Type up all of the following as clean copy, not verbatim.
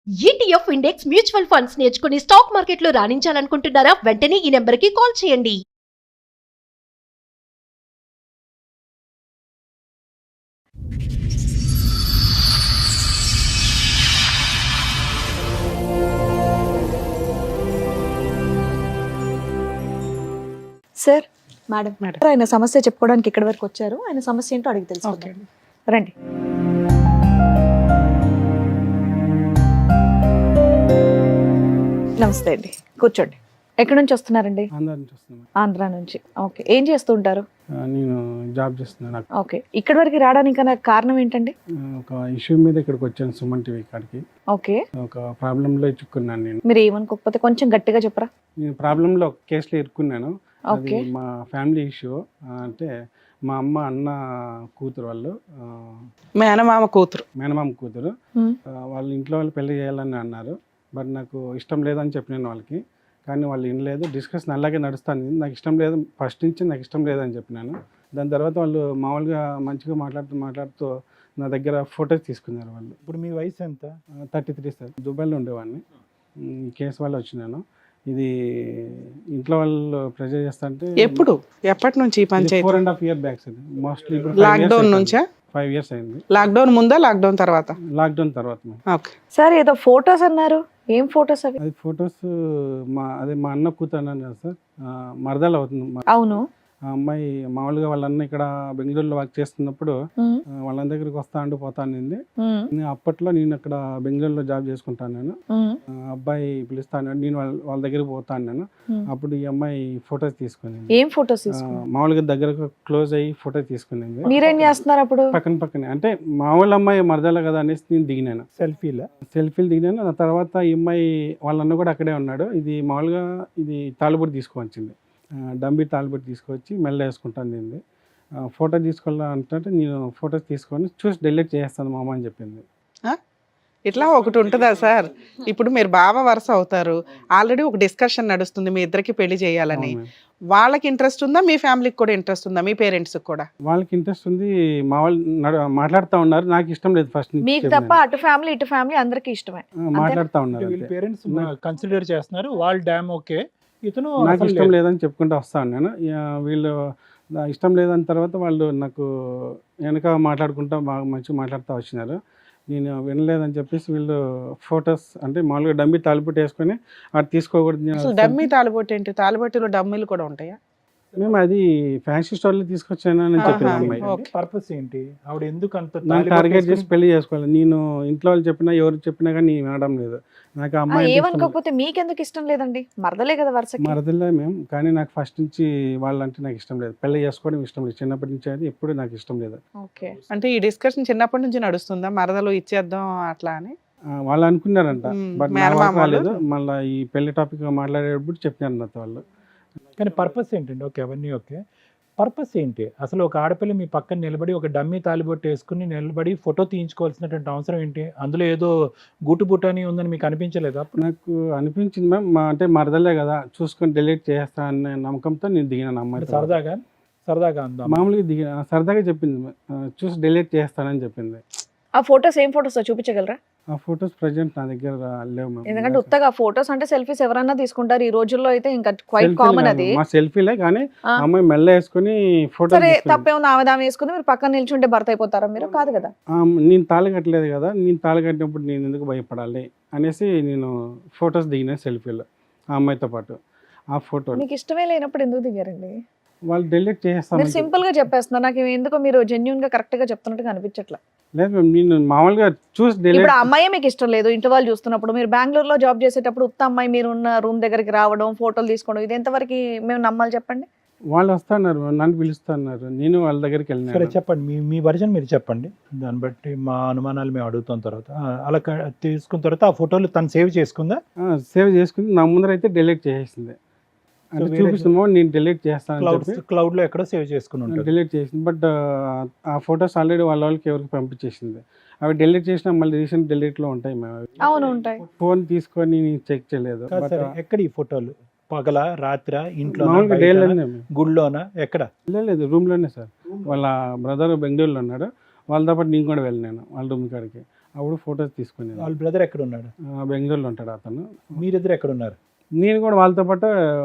ETF index mutual funds నేర్చుకుని stock మార్కెట్లో రాణించాలనుకుంటున్నారా? వెంటనే ఈ నెంబర్కి కాల్ చేయండి. సార్, మేడం ఆయన సమస్య చెప్పుకోవడానికి ఇక్కడి వరకు వచ్చారు. ఆయన సమస్య ఏంటో అడిగి తెలుసుకుందాం. రండి. నమస్తే అండి, కూర్చోండి. ఎక్కడి నుంచి వస్తున్నారండి? ఆంధ్ర నుంచి వస్తున్నాను. ఆంధ్ర నుంచి. ఓకే, ఏం చేస్తూ ఉంటారు? నేను జాబ్ చేస్తున్నాను. ఓకే, ఇక్కడి వరకు రావడానికి నాకు కారణం ఏంటండి? ఒక ఇష్యూ మీద ఇక్కడికి వచ్చాను, సుమన్ టీవీ కాడికి. ఓకే, ఒక ప్రాబ్లంలో చిక్కున్నాను నేను. మీరు ఏమనుకోకపోతే కొంచెం గట్టిగా చెప్పరా? నేను ప్రాబ్లంలో ఒక కేసులో ఇరుక్కున్నాను. అది ఓకే. మా ఫ్యామిలీ ఇష్యూ. అంటే మా అమ్మ అన్న కూతురు వాళ్ళు, మేనమామ కూతురు. మేనమామ కూతురు. ఉమ్, వాళ్ళ ఇంట్లో వాళ్ళు పెళ్లి చేయాలని అన్నారు. బట్ నాకు ఇష్టం లేదని చెప్పినాను వాళ్ళకి. కానీ వాళ్ళు వినలేదు. డిస్కషన్ అలాగే నడుస్తాను. నాకు ఇష్టం లేదు, ఫస్ట్ నుంచి నాకు ఇష్టం లేదని చెప్పినాను. దాని తర్వాత వాళ్ళు మామూలుగా మంచిగా మాట్లాడుతూ నా దగ్గర ఫొటోస్ తీసుకున్నారు వాళ్ళు. ఇప్పుడు మీ వయసు ఎంత? 33 సార్. దుబాయ్లో ఉండేవాడిని. ఈ కేసు వల్ల వచ్చినాను. ఇది ఇంట్లో వాళ్ళు ప్రెజర్ చేస్తా అంటే ఎప్పటి నుంచి ఈ పంచాయతీ? 4.5 years back sir. Mostly lockdown నుంచా? 5 years అయింది. లాక్డౌన్ ముందా లాక్డౌన్ తర్వాత? లాక్డౌన్ తర్వాత. ఓకే. సార్, ఏదో ఫొటోస్ అన్నారు, ఏం ఫొటోస్ అవి? అది ఫొటోస్ మా అన్న కూతురు అన్నాను కదా సార్, మరదలు అవుతుంది. అవును. ఆ అమ్మాయి మామూలుగా వాళ్ళ అన్న ఇక్కడ బెంగళూరులో వర్క్ చేస్తున్నప్పుడు ఉమ్, వాళ్ళ దగ్గరికి వస్తాను పోతానండి. ఉమ్, అప్పట్లో నేను అక్కడ బెంగళూరులో జాబ్ చేసుకుంటాను. నేను ఉమ్, అబ్బాయి పిలుస్తాను, నేను వాళ్ళ దగ్గరికి పోతాను. నేను ఉమ్. అప్పుడు ఈ అమ్మాయి ఫొటోస్ తీసుకునింది. ఏం ఫొటోస్ తీసుకున్నారు? మామూలుగా దగ్గరకు క్లోజ్ అయ్యి ఫోటో తీసుకునింది. మీరేం చేస్తున్నారు అప్పుడు? పక్కనే అంటే మామూలు అమ్మాయి మరదల కదా అనేసి నేను దిగినాను. సెల్ఫీలు దిగినాను. ఆ తర్వాత ఈ అమ్మాయి వాళ్ళ అన్న కూడా అక్కడే ఉన్నాడు. ఇది మామూలుగా ఇది తాళిబొట్టు తీసుకువచ్చింది. డంబి తాళిబొట్టు తీసుకొచ్చి మెల్ల వేసుకుంటాను. దీన్ని ఫోటో తీసుకోవాలంటే నేను ఫొటోస్ తీసుకొని చూసి డిలీట్ చేస్తాను మామ అని చెప్పింది. ఇట్లా ఒకటి ఉంటుందా సార్? ఇప్పుడు మీరు బావ వరుస అవుతారు, ఆల్రెడీ ఒక డిస్కషన్ నడుస్తుంది మీ ఇద్దరికి పెళ్లి చేయాలని. అవును. వాళ్ళకి ఇంట్రెస్ట్ ఉందా, మీ ఫ్యామిలీకి కూడా ఇంట్రెస్ట్ ఉందా, మీ పేరెంట్స్ కూడా? వాళ్ళకి ఇంట్రెస్ట్ ఉంది. మా వాళ్ళు మాట్లాడుతూ ఉన్నారు. నాకు ఇష్టం లేదు ఫస్ట్ నుంచి. మీకు తప్ప అటు ఫ్యామిలీ ఇటు ఫ్యామిలీ అందరికి ఇష్టమే. మాట్లాడుతూ ఉన్నారు. వీళ్ళ పేరెంట్స్ కన్సిడర్ చేస్తున్నారు, వాళ్ళ డ్యామ్ ఓకే, ఇతను నాకు అసలు ఇష్టం లేదు. లేదని చెప్పుకుంటూ వస్తాను నేను. వీళ్ళు ఇష్టం లేదని తర్వాత వాళ్ళు నాకు వెనక మాట్లాడుకుంటూ బాగా మంచిగా మాట్లాడుతూ వచ్చినారు. నేను వినలేదని చెప్పేసి వీళ్ళు ఫొటోస్ అంటే మామూలుగా డమ్మీ తాలిబొట్టు వేసుకొని అది తీసుకోకూడదు. అసలు డమ్మీ తాలిబొట్టు ఏంటి? తాలిబొట్టులో డమ్మీలు కూడా ఉంటాయా? మేము అది ఫ్యాన్సీ స్టోర్లో తీసుకొచ్చాను అని చెప్పిన ఆహా. అమ్మాయి. ఓకే. పర్పస్ ఏంటి? ఆవిడ ఎందుకు అంత నాకు టార్గెట్ చేసి పెళ్లి చేసుకోవాలి. నేను ఇంట్లో వాళ్ళు చెప్పినా ఎవరికి చెప్పినా కానీ నేను వినడం లేదు. నాకు ఆ అమ్మాయి అంటే ఇష్టం లేదు. ఏమనుకోకపోతే మీకెందుకు ఇష్టం లేదండి? మరదలే కదా వరుసకి. మరదలే మేము. కానీ నాకు ఫస్ట్ నుంచి వాళ్ళంటే నాకు ఇష్టం లేదు. పెళ్లి చేసుకోవడం ఇష్టం లేదు. చిన్నప్పటి నుంచి అది ఎప్పుడు నాకు ఇష్టం లేదు. ఓకే. అంటే ఈ డిస్కషన్ చిన్నప్పటి నుంచి నడుస్తుందా, మరదలు ఇచ్చేద్దాం అట్లా అని? వాళ్ళు అనుకున్నారంట. బట్ నా మేనమామ వరకు రాలేదు. వాళ్ళు? మళ్ళీ ఈ పెళ్లి టాపిక్ మాట్లాడేటప్పుడు చెప్పినారు నాతో వాళ్ళు. కానీ పర్పస్ ఏంటండి? ఓకే, అవన్నీ ఓకే. పర్పస్ ఏంటి అసలు? ఒక ఆడపిల్ల మీ పక్కన నిలబడి ఒక డమ్మీ తాలిబొట్టు వేసుకుని నిలబడి ఫోటో తీయించుకోవాల్సినటువంటి అవసరం ఏంటి? అందులో ఏదో గూటు అని ఉందని మీకు అనిపించలేదు? నాకు అనిపించింది మ్యామ్, అంటే మరదలే కదా చూసుకొని డిలీట్ చేస్తా అనే నమ్మకంతో నేను దిగినాను అమ్మాయి. సరదాగా అందా? మామూలుగా దిగిన సరదాగా చెప్పింది. చూసి డిలీట్ చేస్తానని చెప్పింది. ఆ ఫొటోస్ ఏం ఫొటోస్ చూపించగలరా? ఆ ఫొటోస్ ప్రజెంట్ నా దగ్గర లేవు మ్యామ్. ఎందుకంటే ఉత్తగా ఫొటోస్ అంటే సెల్ఫీస్ ఎవరైనా తీసుకుంటారు ఈ రోజుల్లో, అయితే ఇంకా క్వైట్ కామన్ అది. మా సెల్ఫీలే కానీ ఆ. అమ్మాయి మెల్ల వేసుకొని ఫోటో సరే, తప్పేముంది? ఆమె దామె వేసుకుని మీరు పక్కన నిల్చుంటే భర్త అయిపోతారా మీరు? కాదు కదా. నేను తాళి కట్టలేదు కదా, నేను తాళి కట్టినప్పుడు నేను ఎందుకు భయపడాలి అనేసి నేను ఫొటోస్ దిగిన సెల్ఫీలో ఆ అమ్మాయితో పాటు. ఆ ఫోటో మీకు ఇష్టమే లేనప్పుడు ఎందుకు దిగారండి? వాళ్ళు డిలీట్ మీరు చేస్తాను. సింపుల్ గా చెప్పేస్తున్నారు. నాకు ఎందుకో మీరు జెన్యున్ గా కరెక్ట్ గా చెప్తున్నట్టుగా అనిపించట్లా. లేదు మ్యామ్, నేను మామూలుగా చూసి డిలీట్. ఇప్పుడు ఆ అమ్మాయి మీకు ఇష్టం లేదు, ఇంటి వాళ్ళు చూస్తున్నప్పుడు. మీరు బెంగళూరులో జాబ్ చేసేటప్పుడు ఉత్త అమ్మాయి మీరు ఉన్న రూమ్ దగ్గరికి రావడం, ఫోటోలు తీసుకోవడం, ఇది ఎంతవరకు మేము నమ్మాలి చెప్పండి? వాళ్ళు వస్తున్నారు, నన్ను పిలుస్తున్నారు, నేను వాళ్ళ దగ్గరికి సరే వెళ్ళినాను. చెప్పండి, మీ వర్జన్ మీరు చెప్పండి. దాన్ని బట్టి మా అనుమానాలు మేము అడుగుతాం. తర్వాత అలా తీసుకున్న తర్వాత ఆ ఫోటోలు తను సేవ్ చేసుకుందా? సేవ్ చేసుకుని నా ముందర అయితే డిలీట్ చేసేసింది. అంటే వేరే చూపిస్తున్నామో నేను డిలీట్ చేస్తానని చెప్పి క్లౌడ్ లో ఎక్కడో సేవ్ చేసుకుని ఉంటుంది. డిలీట్ చేసింది. బట్ ఆ ఫొటోస్ ఆల్రెడీ వాళ్ళకి ఎవరికి పంపించేసింది. అవి డిలీట్ చేసినా మళ్ళీ రీసెంట్ డిలీట్లో ఉంటాయి. మేము అవును, ఉంటాయి. ఫోన్ తీసుకొని చెక్ చేయలేదు. కాదు సరే, ఎక్కడ ఈ ఫోటోలు? పగల, రాత్ర, ఇంట్లో, మామూలుగా డేలోనే గుడిలోనా, ఎక్కడ? లేదు, రూమ్లోనే సార్. వాళ్ళ బ్రదర్ బెంగళూరులో ఉన్నాడు. వాళ్ళతో పాటు నేను కూడా వెళ్ళినాను వాళ్ళ రూమ్ కాడికి. అప్పుడు ఫొటోస్ తీసుకునేది. వాళ్ళ బ్రదర్ ఎక్కడ ఉన్నాడు? బెంగళూరులో ఉంటాడు అతను. మీరిద్దరు ఎక్కడ ఉన్నారు నేను కూడా వాళ్ళతో పాటు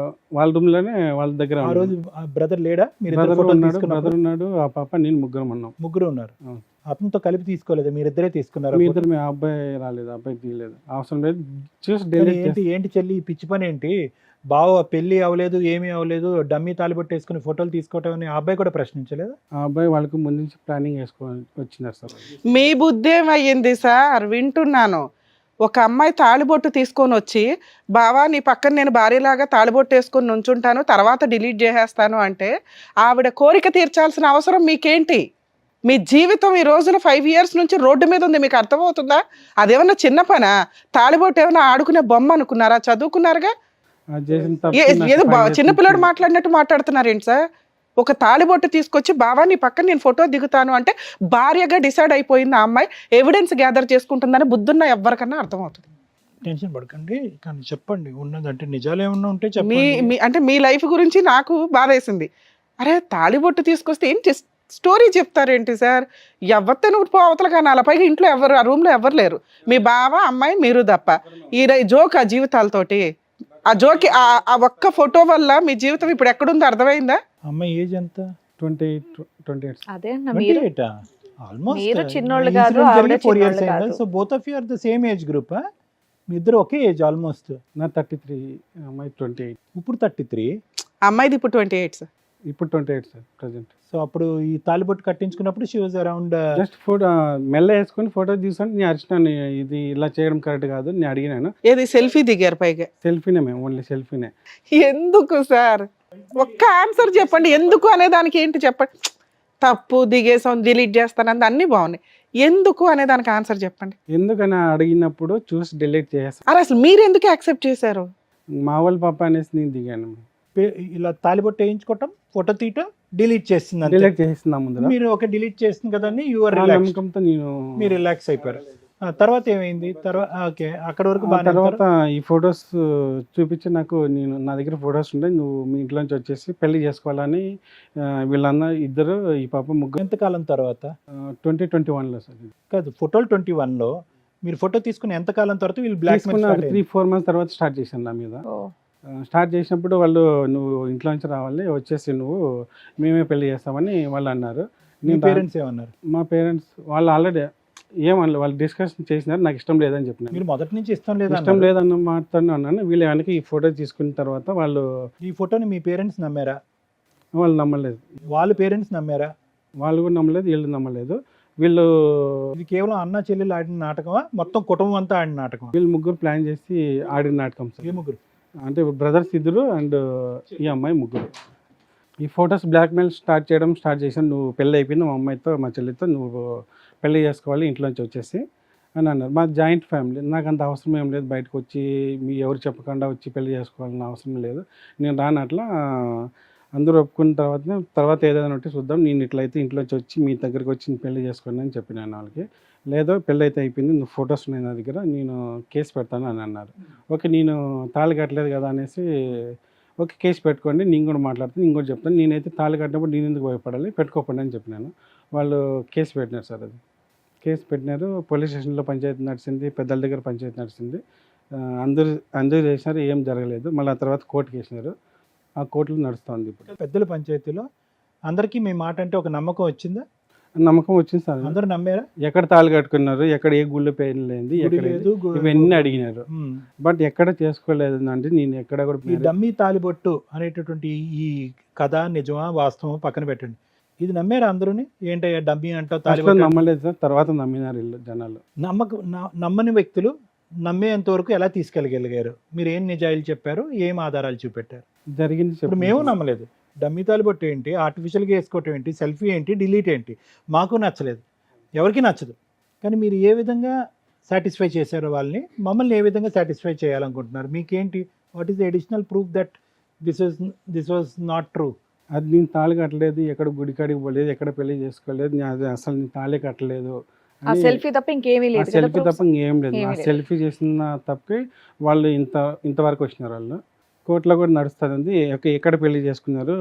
వాళ్ళ రూమ్లోనే వాళ్ళ దగ్గర ఆ రోజు? బ్రదర్ లేడా? మీరు బ్రదర్ ఉన్నాడు, ఆ పాప నేను ముగ్గురం ఉన్నాం. ముగ్గురు ఉన్నారు. అవును. అతనితో కలిపి తీసుకోలేదు, మీరిద్దరే తీసుకున్నారు. మీ ఇద్దరు, మీ అబ్బాయి రాలేదు, అబ్బాయి తీయలేదు, అవసరం లేదు, చూసి మరి డెలిట్ ఏంటి ఏంటి చెల్లి ఈ పిచ్చి పని ఏంటి? బావ పెళ్లి అవ్వలేదు, ఏమీ అవ్వలేదు, డమ్మీ తాలిబొట్టు వేసుకుని ఫోటోలు తీసుకోవటం అని ఆ అబ్బాయి కూడా ప్రశ్నించలేదు? ఆ అబ్బాయి వాళ్ళకి ముందు నుంచి ప్లానింగ్ వేసుకొని వచ్చినారు సార్. మీ బుద్ధి ఏమయ్యింది సార్? వింటున్నాను. ఒక అమ్మాయి తాళిబొట్టు తీసుకొని వచ్చి, బావా నీ పక్కన నేను భార్యలాగా తాళిబొట్టు వేసుకొని నుంచుంటాను, తర్వాత డిలీట్ చేసేస్తాను అంటే ఆవిడ కోరిక తీర్చాల్సిన అవసరం మీకేంటి? మీ జీవితం ఈ రోజున 5 years నుంచి రోడ్డు మీద ఉంది, మీకు అర్థమవుతుందా? అదేమన్నా చిన్న పనా? తాళిబొట్టు ఏమన్నా ఆడుకునే బొమ్మ అనుకున్నారా? చదువుకున్నారుగా. అది చేసిన తప్పు ఏదో నాకు 5 years చిన్నపిల్లడు నుంచి- మాట్లాడినట్టు మాట్లాడుతున్నారు ఏంటి సార్? ఒక తాళిబొట్టు తీసుకొచ్చి, బావా నీ పక్కన నేను ఫోటో దిగుతాను అంటే భార్యగా డిసైడ్ అయిపోయింది ఆ అమ్మాయి, ఎవిడెన్స్ గ్యాదర్ చేసుకుంటుందని బుద్ధున్న ఎవరికన్నా అర్థమవుతుంది. టెన్షన్ పడకండి, కానీ చెప్పండి ఉన్నదంటే, నిజాలు ఏమన్నా ఉంటే మీ చెప్పండి. మీ- అంటే మీ లైఫ్ గురించి నాకు బాధేసింది. అరే తాళిబొట్టు తీసుకొస్తే ఏంటి స్టోరీ చెప్తారేంటి సార్? ఎవరితో నువ్వు అవతల కానీ అలా పైగా ఇంట్లో ఎవరు, ఆ రూమ్లో ఎవరు లేరు, మీ బావ అమ్మాయి మీరు తప్ప. ఈ జోక్ ఆ జీవితాలతోటి, ఆ జోకి ఆ ఒక్క ఫోటో వల్ల మీ జీవితం ఇప్పుడు ఎక్కడుందో అర్థమైందా? అమ్మాయి ఏజ్ ఎంత? 28. అదే అన్న, మీరు 28 ఆల్మోస్ట్. మీరు చిన్నోళ్ళు కాదు, ఆవిడ 4 years చిన్నోళ్ళు అయిందా? కాదు. So both of you are the same age group. మీ ఇద్దరు ఒకే ఏజ్ ఆల్మోస్ట్. నా 33, అమ్మాయి 28. ఇప్పుడు 33. అమ్మాయిది ఇప్పుడు 28 సార్. ఇప్పుడు 28 సార్ ప్రజెంట్. సో అప్పుడు ఈ తాలిబొట్టు కట్టించుకున్నప్పుడు she was around. Just photo మెల్ల వేసుకొని ఫోటో తీసుకొని నేను అరిచినాను, ఇది ఇలా చేయడం కరెక్ట్ కాదు నేను అడిగినాను. ఏది సెల్ఫీ దిగారు పైగా? సెల్ఫీనే మేము, ఓన్లీ సెల్ఫీనే. ఎందుకు సార్? ఒక్క ఆన్సర్ చెప్పండి, ఎందుకు అనే దానికి ఏంటి చెప్పండి. తప్పు దిగేసాం, డిలీట్ చేస్తాను అన్నీ బాగున్నాయి, ఎందుకు అనే దానికి ఆన్సర్ చెప్పండి. ఎందుకని అడిగినప్పుడు చూసి డిలీట్ చేస్తాను. అరే అసలు మీరు ఎందుకు యాక్సెప్ట్ చేశారు? మా వాళ్ళ పాప అనేసి నేను దిగాను. ఇలా తాలిబొట్టు వేయించుకోవటం, ఫోటో తీయటం, డిలీట్ చేస్తుంది అంతే. డిలీట్ చేస్తున్నా ముందు మీరు ఒక డిలీట్ చేస్తుంది కదండి, యువర్ ఆ రిలాక్స్. నమ్మకంతో నేను మీరు రిలాక్స్ అయిపోయారు. ఆ తర్వాత ఏమైంది? తర్వాత ఓకే, అక్కడ వరకు ఆ బాగా. తర్వాత ఈ ఫొటోస్ చూపించి నాకు, నేను నా దగ్గర ఫొటోస్ ఉండే, నువ్వు మీ ఇంట్లోంచి వచ్చేసి పెళ్లి చేసుకోవాలని వీళ్ళన్న ఇద్దరు, ఈ పాప ముగ్గురు. ఎంతకాలం తర్వాత? 2021లో సార్. కాదు, ఫోటోలు 21లో మీరు ఫోటో తీసుకుని ఎంతకాలం తర్వాత వీళ్ళు బ్లాక్ మెయిల్ తీసుకున్న స్టార్ట్ అయింది? 3-4 months తర్వాత స్టార్ట్ చేశాను నా మీద. ఓ, స్టార్ట్ చేసినప్పుడు వాళ్ళు, నువ్వు ఇంట్లో నుంచి రావాలి, వచ్చేసి నువ్వు మేమే పెళ్లి చేస్తామని వాళ్ళు అన్నారు. మీ నేను పేరెంట్స్ ఏమన్నారు? మా పేరెంట్స్ వాళ్ళు ఆల్రెడీ ఏమన్నా వాళ్ళు డిస్కషన్ చేసినారు, నాకు ఇష్టం లేదని చెప్పినాను. మీరు మొదటి నుంచి ఇష్టం లేదా? ఇష్టం లేదన్న మాటతోనే అన్నాను. వీళ్ళు వెనక ఈ ఫోటో తీసుకున్న తర్వాత వాళ్ళు ఈ ఫోటోని మీ పేరెంట్స్ నమ్మారా? వాళ్ళు నమ్మలేదు. వాళ్ళ పేరెంట్స్ నమ్మారా? వాళ్ళు కూడా నమ్మలేదు, వీళ్ళు నమ్మలేదు. వీళ్ళు ఇది కేవలం అన్న చెల్లెలు ఆడిన నాటకమా, మొత్తం కుటుంబం అంతా ఆడిన నాటకమా? వీళ్ళు ముగ్గురు ప్లాన్ చేసి ఆడిన నాటకం సార్. ఏ ముగ్గురు? అంటే బ్రదర్స్ ఇద్దరు అండ్ ఈ అమ్మాయి ముగ్గురు. ఈ ఫొటోస్ బ్లాక్మెయిల్ స్టార్ట్ చేశాను. నువ్వు పెళ్ళి అయిపోయింది, మా అమ్మాయితో మా చెల్లితో నువ్వు పెళ్ళి చేసుకోవాలి ఇంట్లోంచి వచ్చేసి అని అన్నారు. మా జాయింట్ ఫ్యామిలీ, నాకు అంత అవసరం ఏం లేదు, బయటకు వచ్చి మీ ఎవరు చెప్పకుండా వచ్చి పెళ్లి చేసుకోవాలన్న అవసరం లేదు, నేను రాను. అట్లా అందరూ ఒప్పుకున్న తర్వాత ఏదైనా ఉంటే చూద్దాం, నేను ఇట్లయితే ఇంట్లోంచి వచ్చి మీ దగ్గరికి వచ్చి పెళ్లి చేసుకోండి అని చెప్పినాను వాళ్ళకి. లేదో పెళ్ళి అయితే అయిపోయింది, నువ్వు ఫొటోస్ ఉన్నాయి నా దగ్గర, నేను కేసు పెడతాను అని అన్నారు. ఓకే, నేను తాళి కట్టలేదు కదా అనేసి, ఓకే కేసు పెట్టుకోండి, నేను కూడా మాట్లాడుతాను, నేను కూడా చెప్తాను, నేనైతే తాళి కట్టినప్పుడు నేను ఎందుకు భయపడాలి, పెట్టుకోకండి అని చెప్పినాను. వాళ్ళు కేసు పెట్టినారు సార్. అది కేసు పెట్టినారు, పోలీస్ స్టేషన్లో పంచాయతీ నడిచింది, పెద్దల దగ్గర పంచాయతీ నడిచింది, అందరూ చేసినారు, ఏం జరగలేదు. మళ్ళీ ఆ తర్వాత కోర్టుకి వేసినారు, ఆ కోర్టులో నడుస్తుంది ఇప్పుడు. పెద్దల పంచాయతీలో అందరికీ మీ మాట అంటే ఒక నమ్మకం వచ్చిందా? నమ్మకం వచ్చింది సార్. అందరూ నమ్మారా? ఎక్కడ తాళి కట్టుకున్నారు, ఎక్కడ ఏ గుళ్ళు పెళ్ళింది, గుడి ఎక్కడ లేదు, ఇవన్నీ అడిగినారు. ఉమ్. బట్ ఎక్కడ చేసుకోలేదు అంటే, నేను ఎక్కడ కూడా ఈ డమ్మీ తాలిబొట్టు అనేటటువంటి ఈ కథ నిజమా వాస్తవం పక్కన పెట్టండి, ఇది నమ్మారా అందరూని? ఏంటయ్యా డమ్మీ అంటావు, ఫస్ట్ తాలిబొట్టు నమ్మలేదు సార్, తర్వాత నమ్మినారు వీళ్ళు జనాలు. నమ్మని వ్యక్తులు నమ్మేంత వరకు ఎలా తీసుకెళ్ళగలిగారు? మీరు ఏం నిజాయిలు చెప్పారు, ఏం ఆధారాలు చూపెట్టారు? జరిగింది ఇప్పుడు చెప్పు. మేము నమ్మలేదు. డమ్మీ తాలిబొట్టు ఏంటి, ఆర్టిఫిషియల్గా వేసుకోవటం ఏంటి, సెల్ఫీ ఏంటి, డిలీట్ ఏంటి, మాకు నచ్చలేదు, ఎవరికి నచ్చదు. కానీ మీరు ఏ విధంగా సాటిస్ఫై చేశారో వాళ్ళని, మమ్మల్ని ఏ విధంగా సాటిస్ఫై చేయాలనుకుంటున్నారు? మీకేంటి, what is the additional proof that this was not true? అది నేను తాళి కట్టలేదు, ఎక్కడ గుడి కాడికి పోలేదు, ఎక్కడ పెళ్లి చేసుకోలేదు, అది అసలు నేను తాళి కట్టలేదు. ఆ సెల్ఫీ తప్ప ఇంకేమీ లేదు కదా సెల్ఫీ proofs? తప్ప ఇంకేం లేదు. ఏమీ ఆ లేదు. సెల్ఫీ చేసిన తప్పకి వాళ్ళు ఇంతవరకు వచ్చినారు. వాళ్ళు కోర్టులో కూడా నడుస్తుంది. ఎక్కడ పెళ్లి చేసుకున్నారు,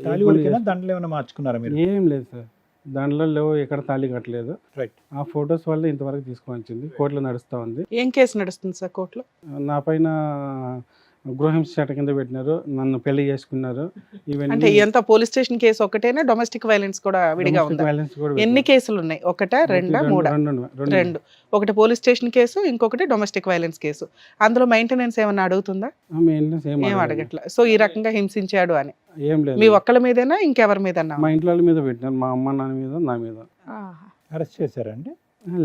ఏ తాలి గుడి వరకేనా, దండలు ఏమైనా మార్చుకున్నారా మీరు? ఏం లేదు సార్. దాంట్లో లేవు, ఎక్కడ తాళి కట్టలేదు. రైట్. ఆ ఫొటోస్ వల్ల ఇంతవరకు తీసుకొచ్చింది, కోర్టులో నడుస్తూ ఉంది. ఏం కేసు నడుస్తుంది సార్ కోర్టులో? నా పైన గృహహింస చట్టం కింద పెట్టినారు, నన్ను పెళ్లి చేసుకున్నారు. అంటే ఎంత పోలీస్ స్టేషన్ కేసు ఒకటేనా, డొమెస్టిక్ వైలెన్స్ కూడా విడిగా ఉందా? వైలెన్స్ కూడా ఎన్ని కేసులు ఉన్నాయి? ఒకటా, రెండా, మూడా? రెండు. రెండు. ఒకటి పోలీస్ స్టేషన్ కేసు, ఇంకొకటి డొమెస్టిక్ వైలెన్స్ కేసు. అందులో మెయింటెనెన్స్ ఏమన్నా అడుగుతుందా? ఏం అడగట్లా. సో ఈ రకంగా హింసించాడు అని ఏం లేదు. మీ ఒక్కళ్ళ మీదేనా, ఇంకెవరి మీద? మా ఇంట్లో వాళ్ళ మీద పెట్టినారు, మా అమ్మ నాన్న మీద, నా మీద. అరెస్ట్ చేశారండి?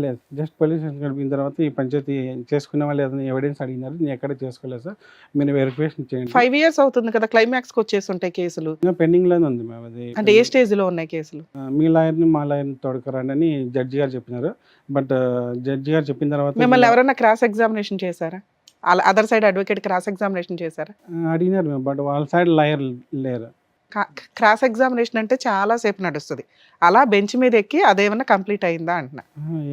లేదు, జస్ట్ పోలీస్ స్టేషన్ గడిపిన తర్వాత ఈ పంచాయతీ చేసుకునే వాళ్ళు ఏదైనా ఎవిడెన్స్ అడిగినారు, నేను ఎక్కడ చేసుకోలేదు సార్, మీరు వెరిఫికేషన్ చేయండి. 5 years అవుతుంది కదా, క్లైమాక్స్ కి వచ్చేసి ఉంటాయి కేసులు. ఇంకా పెండింగ్ లోనే ఉంది మేము. అది అంటే ఏ స్టేజ్ లో ఉన్నాయి కేసులు? మీ లాయర్ని మా లాయర్ని తోడుకురండి అని జడ్జి గారు చెప్పినారు. బట్ జడ్జి గారు చెప్పిన తర్వాత మిమ్మల్ని ఎవరైనా క్రాస్ ఎగ్జామినేషన్ చేశారా? Other side advocate cross examination చేశారా? అడిగినారు మేము, బట్ వాళ్ళ సైడ్ లాయర్ లేరు. క్రాస్ ఎగ్జామినేషన్ అంటే చాలా సేపు నడుస్తుంది. అలా బెంచ్ మీద ఎక్కి అదేమన్నా కంప్లీట్ అయిందా అంటున్నా.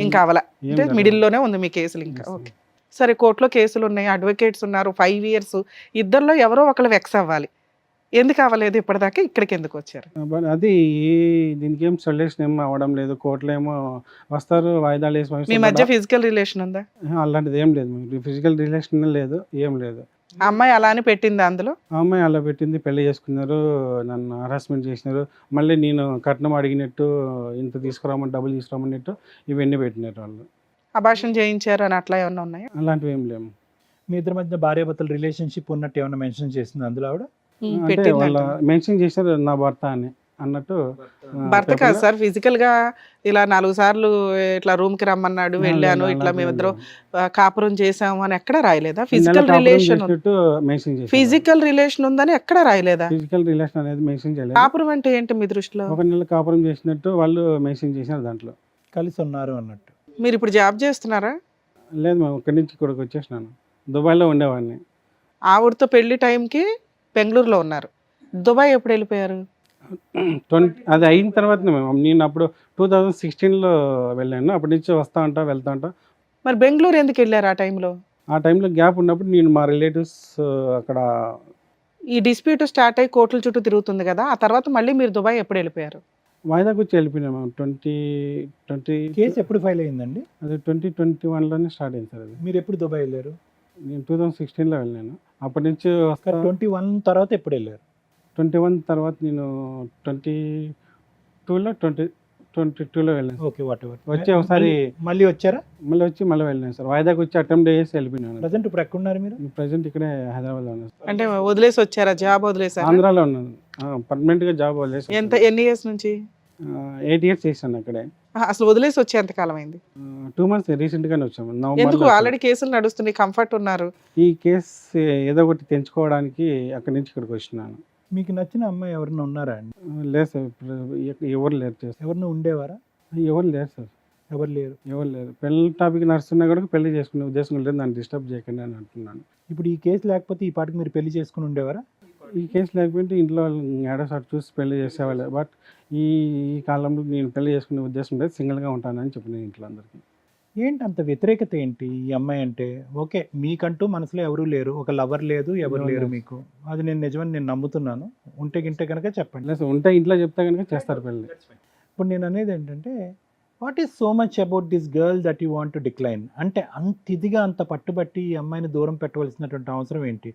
ఇంకా అవలా అంటే మిడిల్ లోనే ఉంది మీ కేసులు ఇంకా. ఓకే సరే, కోర్టులో కేసులు ఉన్నాయి, అడ్వకేట్స్ ఉన్నారు, 5 years. ఇద్దరిలో ఎవరో ఒకరు వెక్స్ అవ్వాలి. ఎందుకు అవ్వలేదు ఇప్పటిదాకా? ఇక్కడికి ఎందుకు వచ్చారు? బట్ అది దీనికి ఏం సొల్యూషన్ ఏం అవ్వడం లేదు. కోర్టులో ఏమో వస్తారు, వాయిదాలు వేసి మీ మధ్య ఫిజికల్ రిలేషన్ ఉందా? అలాంటిది ఏం లేదు, ఫిజికల్ రిలేషన్ లేదు, ఏం లేదు. ఆ అమ్మాయి అలానే పెట్టింది అందులో? ఆ అమ్మాయి అలా పెట్టింది, పెళ్లి చేసుకున్నారు, నన్ను హరాస్మెంట్ చేసినారు. మళ్ళీ నేను కట్నం అడిగినట్టు, ఇంత తీసుకురామని, డబ్బులు తీసుకురామన్నట్టు ఇవన్నీ పెట్టినారు వాళ్ళు. అభాషణ చేయించారు అని అట్లా ఏమన్నా ఉన్నాయా? అలాంటివి ఏం లేవు. మీ ఇద్దరి మధ్య భార్యాభర్తల రిలేషన్షిప్ ఉన్నట్టు ఏమైనా మెన్షన్ చేసింది అందులో ఆవిడ? అంటే పెట్టింది వాళ్ళ మెన్షన్ చేశారు నా భర్త అని అన్నట్టు. భర్త కాదు సార్, ఫిజికల్ గా ఇలా 4 సార్లు ఇట్లా రూమ్ కి రమ్మన్నాడు, వెళ్ళాను, ఇట్లా మేమిద్దరం కాపురం చేసాము అని ఎక్కడ రాయలేదా? ఫిజికల్ రిలేషన్, మెన్షన్ చేశారు. ఫిజికల్ రిలేషన్ ఉందని ఎక్కడ రాయలేదా? ఫిజికల్ రిలేషన్ అనేది మెన్షన్ చేయలేదు. కాపురం అంటే ఏంటి మీ దృష్టిలో? 1 నెల కాపురం చేసినట్టు వాళ్ళు మెన్షన్ చేశారు దాంట్లో. కలిసి ఉన్నారు అన్నట్టు. మీరు ఇప్పుడు జాబ్ చేస్తున్నారా? లేదు, మేము ఇక్కడి నుంచి ఇక్కడికి వచ్చేసినాను. దుబాయ్లో ఉండేవాడిని. ఆవిడతో పెళ్లి టైంకి బెంగళూరులో ఉన్నారు. దుబాయ్ ఎప్పుడు వెళ్ళిపోయారు? అది అయిన తర్వాత నేను అప్పుడు 2016లో వెళ్ళాను. అప్పటి నుంచి వస్తా ఉంటా, వెళ్తా ఉంటా. మరి బెంగళూరు ఎందుకు వెళ్ళారు ఆ టైంలో? ఆ టైంలో గ్యాప్ ఉన్నప్పుడు నేను మా రిలేటివ్స్ అక్కడ. ఈ డిస్ప్యూట్ స్టార్ట్ అయ్యి కోర్టుల చుట్టూ తిరుగుతుంది కదా, ఆ తర్వాత మళ్ళీ మీరు దుబాయ్ ఎప్పుడు వెళ్ళిపోయారు? వాయిదాకు వచ్చి వెళ్ళిపోయినాము. 2020 కేసు ఎప్పుడు ఫైల్ అయిందండి? అది 2021లోనే స్టార్ట్ అయింది సార్. అది మీరు ఎప్పుడు దుబాయ్ వెళ్ళారు? నేను 2016లో వెళ్ళాను. అప్పటి నుంచి వస్తా. 21 తర్వాత ఎప్పుడు వెళ్ళారు? 21 తర్వాత నేను 2022లో వెళ్ళాను. Okay, what ever. వచ్చి ఒకసారి మళ్ళీ వచ్చారా? మళ్ళీ వెళ్ళాను సార్. వాయిదాకు వచ్చి అటెంప్ట్ చేసి వెళ్ళిపోయినాను. ప్రజెంట్ ఇప్పుడు ఎక్కడ ఉన్నారు మీరు? ప్రజెంట్ ఇక్కడే హైదరాబాద్లో ఉన్నాను. అంటే వదిలేసి వచ్చారా? జాబ్ వదిలేసారా? ఆంధ్రాలో ఉన్నాను. పర్మనెంట్గా జాబ్ వదిలేసి. ఎన్ని ఇయర్స్ నుంచి? 8 years చేశాను అక్కడే. అసలు వదిలేసి వచ్చే ఎంత కాలం అయింది? 2 months రీసెంట్గానే వచ్చాము. ఎందుకు? నవంబర్లో. ఆల్రెడీ కేసులు నడుస్తున్నాయి, కంఫర్ట్ ఉన్నారు. ఈ కేసు ఏదో ఒకటి తెంచుకోవడానికి అక్కడి నుంచి ఇక్కడికి వచ్చినాను. మీకు నచ్చిన అమ్మాయి ఎవరైనా ఉన్నారా అండి? లేదు సార్, ఇప్పుడు ఎవరు లేరు చేస్తారు. ఎవరిని ఉండేవారా? ఎవరు లేరు సార్, ఎవరు లేరు. ఎవరు లేరు. పెళ్లి టాపిక్ నడుస్తున్నా కూడా పెళ్లి చేసుకునే ఉద్దేశం లేదు, దాన్ని డిస్టర్బ్ చేయకండి అని అంటున్నాను. ఇప్పుడు ఈ కేసు లేకపోతే ఈ పాటికి మీరు పెళ్లి చేసుకుని ఉండేవారా? ఈ కేసు లేకపోతే ఇంట్లో వాళ్ళు ఏడో సార్ చూసి పెళ్లి చేసేవాళ్ళే. బట్ ఈ కాలంలో నేను పెళ్లి చేసుకునే ఉద్దేశం లేదు, సింగిల్గా ఉంటానని చెప్పిన ఇంట్లో అందరికీ. ఏంటి అంత వ్యతిరేకత ఏంటి ఈ అమ్మాయి అంటే? ఓకే, మీకంటూ మనసులో ఎవరూ లేరు, ఒక లవర్ లేదు, ఎవరు లేరు మీకు. అది నేను నిజమని నేను నమ్ముతున్నాను. ఉంటే గింటే కనుక చెప్పండి. లేదు, ఉంటే ఇంట్లో చెప్తే కనుక చేస్తారు పెళ్లి. ఇప్పుడు నేను అనేది ఏంటంటే, what is so much about this girl that you want to decline? అంటే అంత ఇదిగా అంత పట్టుబట్టి ఈ అమ్మాయిని దూరం పెట్టవలసినటువంటి అవసరం ఏంటి?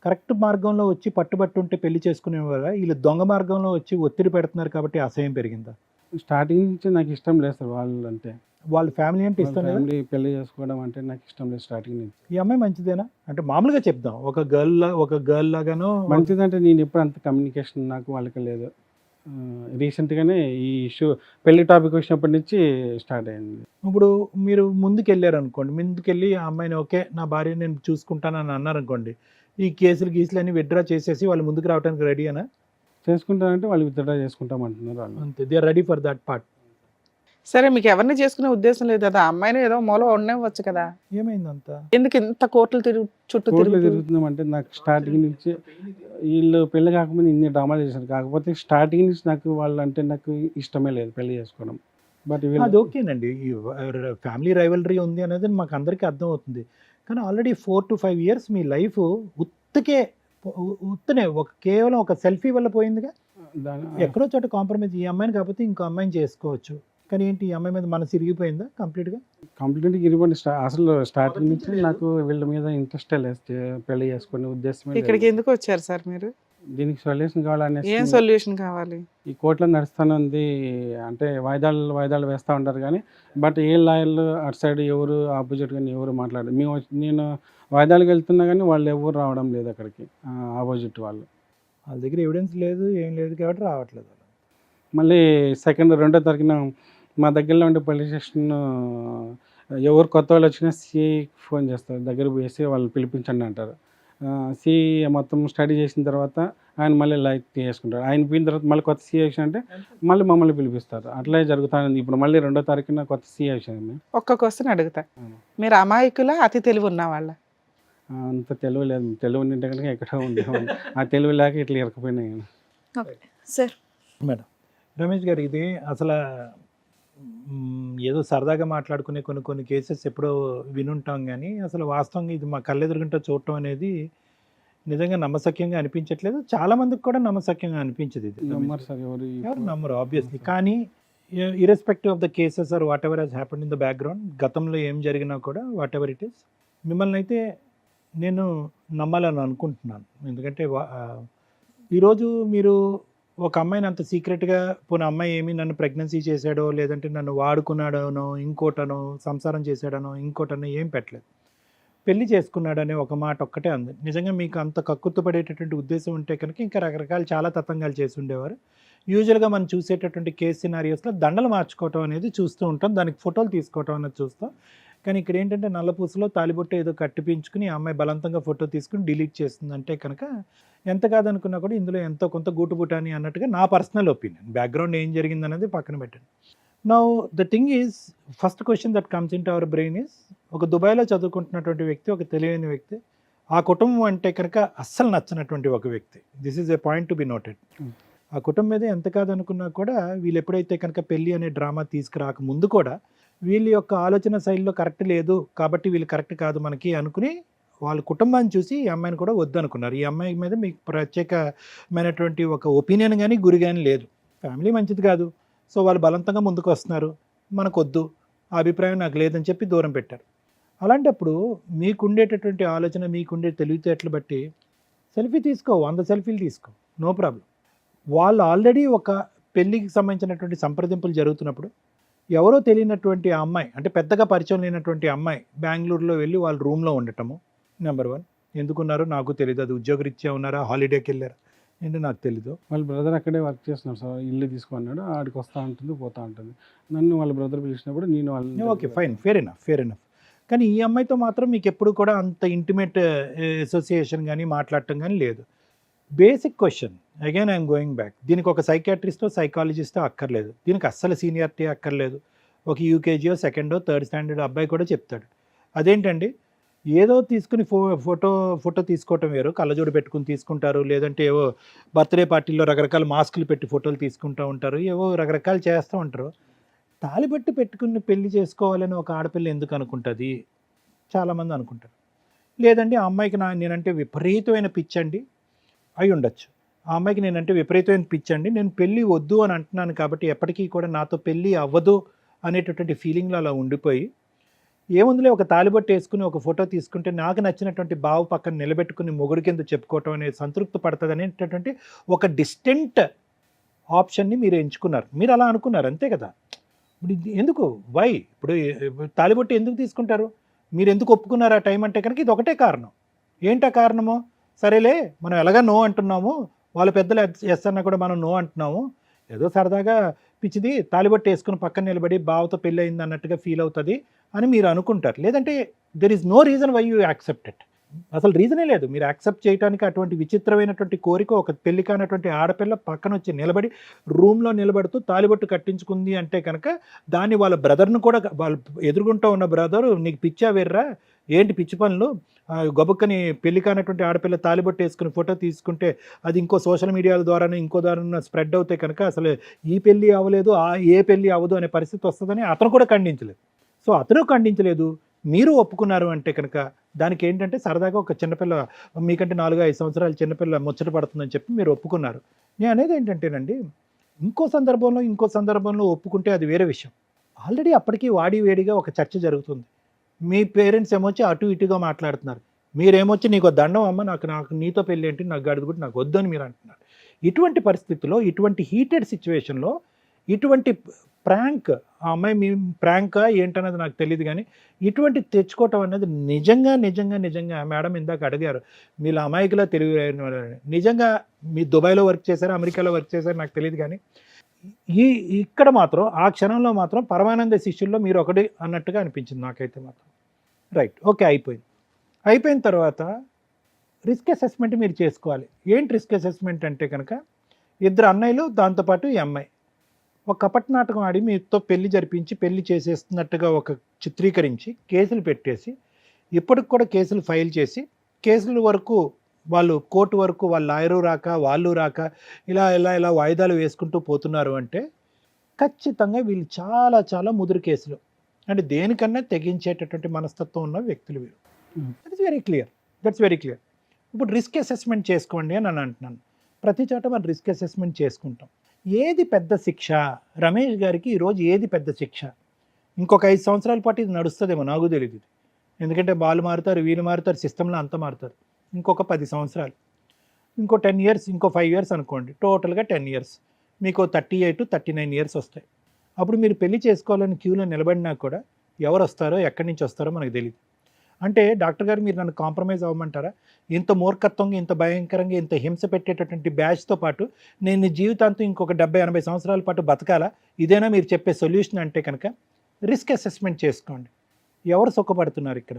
కరెక్ట్ మార్గంలో వచ్చి పట్టుబట్టి ఉంటే పెళ్లి చేసుకునేవారా? వీళ్ళు దొంగ మార్గంలో వచ్చి ఒత్తిడి పెడుతున్నారు కాబట్టి అసహ్యం పెరిగిందా? స్టార్టింగ్ నుంచి నాకు ఇష్టం లేదు సార్ వాళ్ళు అంటే. వాళ్ళ ఫ్యామిలీ అంటే ఇష్టం లేదా? ఫ్యామిలీ పెళ్లి చేసుకోవడం అంటే నాకు ఇష్టం లేదు స్టార్టింగ్ నుంచి. ఈ అమ్మాయి మంచిదేనా అంటే మామూలుగా చెప్దాం, ఒక గర్ల్ లాగానో మంచిదంటే నేను ఎప్పుడు అంత కమ్యూనికేషన్ నాకు వాళ్ళకి లేదు. రీసెంట్గానే ఈ ఇష్యూ పెళ్లి టాపిక్ వచ్చినప్పటి నుంచి స్టార్ట్ అయింది. ఇప్పుడు మీరు ముందుకెళ్ళారు అనుకోండి, ముందుకెళ్ళి ఆ అమ్మాయిని ఓకే నా భార్య నేను చూసుకుంటానని అన్నారు అనుకోండి, ఈ కేసులు అన్ని విత్డ్రా చేసేసి వాళ్ళు ముందుకు రావడానికి రెడీ అనా? చేసుకుంటానంటే వాళ్ళు విత్డ్రా చేసుకుంటామంటున్నారు వాళ్ళు. అంతే, they are ready for that part. సరే, మీకు ఎవరిని చేసుకునే ఉద్దేశం లేదు కదా, అమ్మాయిని ఏదో మూల ఉండవచ్చు కదా. ఏమైందంతా? ఎందుకు ఇంత కోర్టులు చుట్టూ తిరుగుతున్నామంటే నాకు స్టార్టింగ్ నుంచి వీళ్ళు పెళ్లి కాకముందు ఇన్ని డ్రామాలు చేశారు. కాకపోతే స్టార్టింగ్ నుంచి నాకు వాళ్ళు అంటే నాకు ఇష్టమే లేదు పెళ్లి చేసుకోవడం. బట్ అది ఓకేనండి, ఫ్యామిలీ రైవలరీ ఉంది అనేది మాకు అందరికీ అర్థం అవుతుంది. కానీ ఆల్రెడీ 4 to 5 years మీ లైఫ్ ఉత్తనే కేవలం ఒక సెల్ఫీ వల్ల పోయిందిగా. ఎక్కడో చోట కాంప్రమైజ్ ఈ అమ్మాయిని కాకపోతే ఇంకో అమ్మాయిని చేసుకోవచ్చు, కానీ ఏంటి ఈ అమ్మాయి మీద మనసు ఇరిగిపోయిందా కంప్లీట్గా? కంప్లీట్గా ఇరిగిపోయింది. అసలు స్టార్టింగ్ నుంచి నాకు వీళ్ళ మీద ఇంట్రెస్ట్ లేదు, పెళ్లి చేసుకునే ఉద్దేశమే ఇక్కడికి లేదు. ఎందుకు వచ్చారు సార్ మీరు? దీనికి సొల్యూషన్ కావాలనేసి ఏం సొల్యూషన్ కావాలి? ఈ కోర్టులో నడుస్తూనే ఉంది, అంటే వాయిదాలు వేస్తూ ఉంటారు కానీ బట్ ఏ లాయర్లు అటు సైడ్ ఎవరు ఆపోజిట్ కానీ ఎవరు మాట్లాడరు. నేను వాయిదాలకు వెళ్తున్నా కానీ వాళ్ళు ఎవరు రావడం లేదు అక్కడికి, ఆపోజిట్ వాళ్ళు. వాళ్ళ దగ్గర ఎవిడెన్స్ లేదు, ఏం లేదు కాబట్టి రావట్లేదు. మళ్ళీ రెండో తారీఖున మా దగ్గరలో ఉండే పోలీస్ స్టేషన్ ఎవరు కొత్త వాళ్ళు వచ్చినా సిఐకి ఫోన్ చేస్తారు, దగ్గర పోయేసి వాళ్ళు పిలిపించండి అంటారు. సిఐ మొత్తం స్టడీ చేసిన తర్వాత ఆయన మళ్ళీ లైక్ చేసుకుంటారు. ఆయన పోయిన తర్వాత మళ్ళీ కొత్త సిఐ అంటే మళ్ళీ మమ్మల్ని పిలిపిస్తారు. అట్లే జరుగుతుంది. ఇప్పుడు మళ్ళీ 2వ తారీఖున కొత్త సిఐ వచ్చింది. ఒక్క క్వశ్చన్ అడుగుతా, మీరు అమాయకుల అతి తెలివి ఉన్న వాళ్ళ? అంత తెలివి లేదు, తెలివి ఉంటే కనుక ఎక్కడో ఉండేవాళ్ళు. ఆ తెలివి లేక ఇట్లా ఇరకపోయినాయి. సార్ మేడం రమేష్ గారు, ఇది అసలు ఏదో సరదాగా మాట్లాడుకునే కొన్ని కేసెస్ ఎప్పుడో వినుంటాం, కానీ అసలు వాస్తవంగా ఇది మా కళ్ళెదురుగుంట చూడటం అనేది నిజంగా నమ్మశక్యంగా అనిపించట్లేదు. చాలా మందికి కూడా నమ్మశక్యంగా అనిపించదు. ఇది నమ్మరు సార్, ఎవరు నమ్మరు ఆబ్వియస్లీ. కానీ irrespective of the cases or whatever has happened in the background, గతంలో ఏం జరిగినా కూడా వాట్ ఎవర్ ఇట్ ఈస్, మిమ్మల్ని అయితే నేను నమ్మాలని అనుకుంటున్నాను. ఎందుకంటే ఈరోజు మీరు ఒక అమ్మాయిని అంత సీక్రెట్గా, పోనీ అమ్మాయి ఏమి నన్ను ప్రెగ్నెన్సీ చేశాడో, లేదంటే నన్ను వాడుకున్నాడనో, ఇంకోటనో, సంసారం చేశాడనో, ఇంకోటనో ఏం పెట్టలేదు. పెళ్లి చేసుకున్నాడనే ఒక మాట ఒక్కటే అంది. నిజంగా మీకు అంత కక్కుర్తుపడేటటువంటి ఉద్దేశం ఉంటే కనుక ఇంకా రకరకాల చాలా తతంగాలు చేసి ఉండేవారు. యూజువల్గా మనం చూసేటటువంటి కేస్ సినారియోస్లో దండలు మార్చుకోవటం అనేది చూస్తూ ఉంటాం, దానికి ఫోటోలు తీసుకోవటం అనేది చూస్తాం. కానీ ఇక్కడ ఏంటంటే నల్లపూసలో తాలిబొట్టు ఏదో కట్టిపించుకుని ఆ అమ్మాయి బలవంతంగా ఫోటో తీసుకుని డిలీట్ చేస్తుందంటే కనుక ఎంత కాదనుకున్నా కూడా ఇందులో ఎంతో కొంత గూటుబుటాని అన్నట్టుగా నా పర్సనల్ ఒపీనియన్. బ్యాక్గ్రౌండ్ ఏం జరిగిందనేది పక్కన పెట్టండి. Now the thing is, first question that comes in to our brain is, ఒక దుబాయ్లో చదువుకుంటున్నటువంటి వ్యక్తి, ఒక తెలియని వ్యక్తి, ఆ కుటుంబం అంటే కనుక అస్సలు నచ్చినటువంటి ఒక వ్యక్తి. This is a point to be noted. ఆ కుటుంబం మీద ఎంత కాదనుకున్నా కూడా వీళ్ళు ఎప్పుడైతే కనుక పెళ్ళి అనే డ్రామా తీసుకురాక ముందు కూడా వీళ్ళ యొక్క ఆలోచన శైలిలో కరెక్ట్ లేదు కాబట్టి వీళ్ళు కరెక్ట్ కాదు మనకి అనుకుని వాళ్ళ కుటుంబాన్ని చూసి ఈ అమ్మాయిని కూడా వద్దనుకున్నారు. ఈ అమ్మాయి మీద మీకు ప్రత్యేకమైనటువంటి ఒక ఒపీనియన్ కానీ గురి కానీ లేదు, ఫ్యామిలీ మంచిది కాదు, సో వాళ్ళు బలవంతంగా ముందుకు వస్తున్నారు, మనకొద్దు, ఆ అభిప్రాయం నాకు లేదని చెప్పి దూరం పెట్టారు. అలాంటప్పుడు మీకుండేటటువంటి ఆలోచన, మీకుండే తెలివితేటలు బట్టి సెల్ఫీ తీసుకో, 100 సెల్ఫీలు తీసుకో, నో ప్రాబ్లం. వాళ్ళు ఆల్రెడీ ఒక పెళ్ళికి సంబంధించినటువంటి సంప్రదింపులు జరుగుతున్నప్పుడు ఎవరో తెలియనటువంటి ఆ అమ్మాయి, అంటే పెద్దగా పరిచయం లేనటువంటి అమ్మాయి బెంగళూరులో వెళ్ళి వాళ్ళ రూమ్లో ఉండటము, నెంబర్ 1. ఎందుకున్నారో నాకు తెలియదు, అది ఉద్యోగరీత్యా ఉన్నారా, హాలిడేకి వెళ్ళారా ఏంటో నాకు తెలీదు. వాళ్ళ బ్రదర్ అక్కడే వర్క్ చేస్తున్నారు సార్, ఇల్లు తీసుకున్నాడు, ఆడికి వస్తూ ఉంటుంది పోతూ ఉంటుంది. నన్ను వాళ్ళ బ్రదర్ పిలిచినప్పుడు నేను వాళ్ళని ఓకే ఫైన్, ఫేర్ ఎనఫ్. కానీ ఈ అమ్మాయితో మాత్రం మీకు ఎప్పుడు కూడా అంత ఇంటిమేట్ అసోసియేషన్ కానీ మాట్లాడటం కానీ లేదు. Basic question, again I'm going back, దీనికి ఒక సైకాట్రిస్టో సైకాలజిస్టో అక్కర్లేదు, దీనికి అస్సలు సీనియారిటీ అక్కర్లేదు. ఒక యూకేజీయో 2nd or 3rd స్టాండర్డ్ అబ్బాయి కూడా చెప్తాడు. అదేంటండి, ఏదో తీసుకుని ఫోటో తీసుకోవటం వేరు, కళ్ళజోడు పెట్టుకుని తీసుకుంటారు, లేదంటే ఏవో బర్త్డే పార్టీల్లో రకరకాల మాస్కులు పెట్టి ఫోటోలు తీసుకుంటూ ఉంటారు, ఏవో రకరకాలు చేస్తూ ఉంటారు. తాళిబట్టి పెట్టుకుని పెళ్లి చేసుకోవాలని ఒక ఆడపిల్ల ఎందుకు అనుకుంటుంది? చాలామంది అనుకుంటారు. లేదండి ఆ అమ్మాయికి నేనంటే విపరీతమైన పిచ్చండి, అయి ఉండొచ్చు. ఆ అమ్మాయికి నేనంటే విపరీతమైన పిచ్చండి, నేను పెళ్ళి వద్దు అని అంటున్నాను కాబట్టి ఎప్పటికీ కూడా నాతో పెళ్ళి అవ్వదు అనేటటువంటి ఫీలింగ్లో అలా ఉండిపోయి, ఏముందిలే ఒక తాలిబొట్టు వేసుకుని ఒక ఫోటో తీసుకుంటే నాకు నచ్చినటువంటి బావు పక్కన నిలబెట్టుకుని మొగుడి కింద చెప్పుకోవటం అనేది సంతృప్తి పడుతుంది అనేటటువంటి ఒక డిస్టెంట్ ఆప్షన్ని మీరు ఎంచుకున్నారు. మీరు అలా అనుకున్నారు అంతే కదా. ఇప్పుడు ఎందుకు వై ఇప్పుడు తాలిబొట్టు ఎందుకు తీసుకుంటారు? మీరు ఎందుకు ఒప్పుకున్నారు ఆ టైం అంటే కనుక ఇది ఒకటే కారణం. ఏంటా కారణము? సరేలే మనం ఎలాగా నో అంటున్నాము, వాళ్ళ పెద్దలు ఎస్ అన్నా కూడా మనం నో అంటున్నాము, ఏదో సరదాగా పిచ్చిది తాలిబొట్టు వేసుకుని పక్కన నిలబడి బావతో పెళ్ళి అయింది అన్నట్టుగా ఫీల్ అవుతుంది అని మీరు అనుకుంటారు. లేదంటే there is no reason why you accept it. అసలు రీజనే లేదు మీరు యాక్సెప్ట్ చేయడానికి. అటువంటి విచిత్రమైనటువంటి కోరిక ఒక పెళ్లి కానటువంటి ఆడపిల్ల పక్కన వచ్చి నిలబడి రూమ్లో నిలబడుతూ తాలిబొట్టు కట్టించుకుంది అంటే కనుక దాన్ని వాళ్ళ బ్రదర్ను కూడా, వాళ్ళు ఎదురుగుంటూ ఉన్న బ్రదరు నీకు పిచ్చా వేర్రా, ఏంటి పిచ్చి పనులు, గొబక్కని పెళ్లి కానటువంటి ఆడపిల్ల తాలిబొట్టు వేసుకుని ఫోటో తీసుకుంటే అది ఇంకో సోషల్ మీడియాల ద్వారానే ఇంకో ద్వారా స్ప్రెడ్ అవుతాయి కనుక అసలు ఈ పెళ్ళి అవ్వలేదు, ఏ పెళ్ళి అవ్వదు అనే పరిస్థితి వస్తుందని అతను కూడా ఖండించలేదు. సో అతను ఖండించలేదు, మీరు ఒప్పుకున్నారు అంటే కనుక దానికి ఏంటంటే సరదాగా ఒక చిన్నపిల్ల మీకంటే 4-5 సంవత్సరాల చిన్నపిల్ల ముచ్చట పడుతుందని చెప్పి మీరు ఒప్పుకున్నారు. నేను అనేది ఏంటంటేనండి, ఇంకో సందర్భంలో ఒప్పుకుంటే అది వేరే విషయం. ఆల్రెడీ అప్పటికి వాడి వేడిగా ఒక చర్చ జరుగుతుంది. మీ పేరెంట్స్ ఏమొచ్చి అటు ఇటుగా మాట్లాడుతున్నారు, మీరేమొచ్చి నీకు దండం అమ్మ, నాకు నీతో పెళ్ళి ఏంటి, నాకు గడిది కూడా నాకు వద్దని మీరు అంటున్నారు. ఇటువంటి పరిస్థితుల్లో, ఇటువంటి హీటెడ్ సిచ్యువేషన్లో ఇటువంటి ప్రాంక్, ఆ అమ్మాయి మీ ప్రాంకా ఏంటన్నది నాకు తెలియదు, కానీ ఇటువంటి తెచ్చుకోవటం అనేది నిజంగా మేడం ఇందాక అడిగారు, వీళ్ళ అమాయకులా తెలివి నిజంగా మీ దుబాయ్లో వర్క్ చేశారు, అమెరికాలో వర్క్ చేశారు నాకు తెలియదు, కానీ ఇక్కడ మాత్రం ఆ క్షణంలో మాత్రం పరమానంద శిష్యుల్లో మీరు ఒకటి అన్నట్టుగా అనిపించింది నాకైతే మాత్రం. రైట్, ఓకే, అయిపోయిన తర్వాత రిస్క్ అసెస్మెంట్ మీరు చేసుకోవాలి. ఏంటి రిస్క్ అసెస్మెంట్ అంటే కనుక, ఇద్దరు అన్నయ్యలు దాంతోపాటు ఈ అమ్మాయి ఒక కపట నాటకం ఆడి మీతో పెళ్లి జరిపించి పెళ్లి చేసేస్తున్నట్టుగా ఒక చిత్రీకరించి కేసులు పెట్టేసి, ఇప్పటికి కూడా కేసులు ఫైల్ చేసి, కేసుల వరకు వాళ్ళు కోర్టు వరకు వాళ్ళ లాయరు రాక వాళ్ళు రాక ఇలా వాయిదాలు వేసుకుంటూ పోతున్నారు అంటే ఖచ్చితంగా వీళ్ళు చాలా ముదురు కేసులు, అంటే దేనికన్నా తెగించేటటువంటి మనస్తత్వం ఉన్న వ్యక్తులు వీళ్ళు. That's very clear. ఇప్పుడు రిస్క్ అసెస్మెంట్ చేసుకోండి అని అంటున్నాను. ప్రతి చోట మనం రిస్క్ అసెస్మెంట్ చేసుకుంటాం. ఏది పెద్ద శిక్ష రమేష్ గారికి ఈరోజు, ఏది పెద్ద శిక్ష? ఇంకొక 5 సంవత్సరాల పాటు ఇది నడుస్తుందేమో, నాకు తెలియదు. ఎందుకంటే వాళ్ళు మారుతారు, వీళ్ళు మారుతారు, సిస్టంలో అంతా మారుతారు. ఇంకొక 10 సంవత్సరాలు, ఇంకో 10 ఇయర్స్, ఇంకో 5 ఇయర్స్ అనుకోండి, టోటల్గా 10 ఇయర్స్, మీకు 38-39 ఇయర్స్ వస్తాయి. అప్పుడు మీరు పెళ్లి చేసుకోవాలని క్యూలో నిలబడినా కూడా ఎవరు వస్తారో ఎక్కడి నుంచి వస్తారో మనకు తెలియదు. అంటే డాక్టర్ గారు మీరు నన్ను కాంప్రమైజ్ అవ్వమంటారా? ఇంత మూర్ఖత్వంగా, ఇంత భయంకరంగా, ఇంత హింస పెట్టేటటువంటి బ్యాచ్తో పాటు నేను జీవితాంతం ఇంకొక 70-80 సంవత్సరాల పాటు బతకాలా? ఇదేనా మీరు చెప్పే సొల్యూషన్ అంటే కనుక రిస్క్ అసెస్మెంట్ చేసుకోండి. ఎవరు సుఖపడుతున్నారు ఇక్కడ,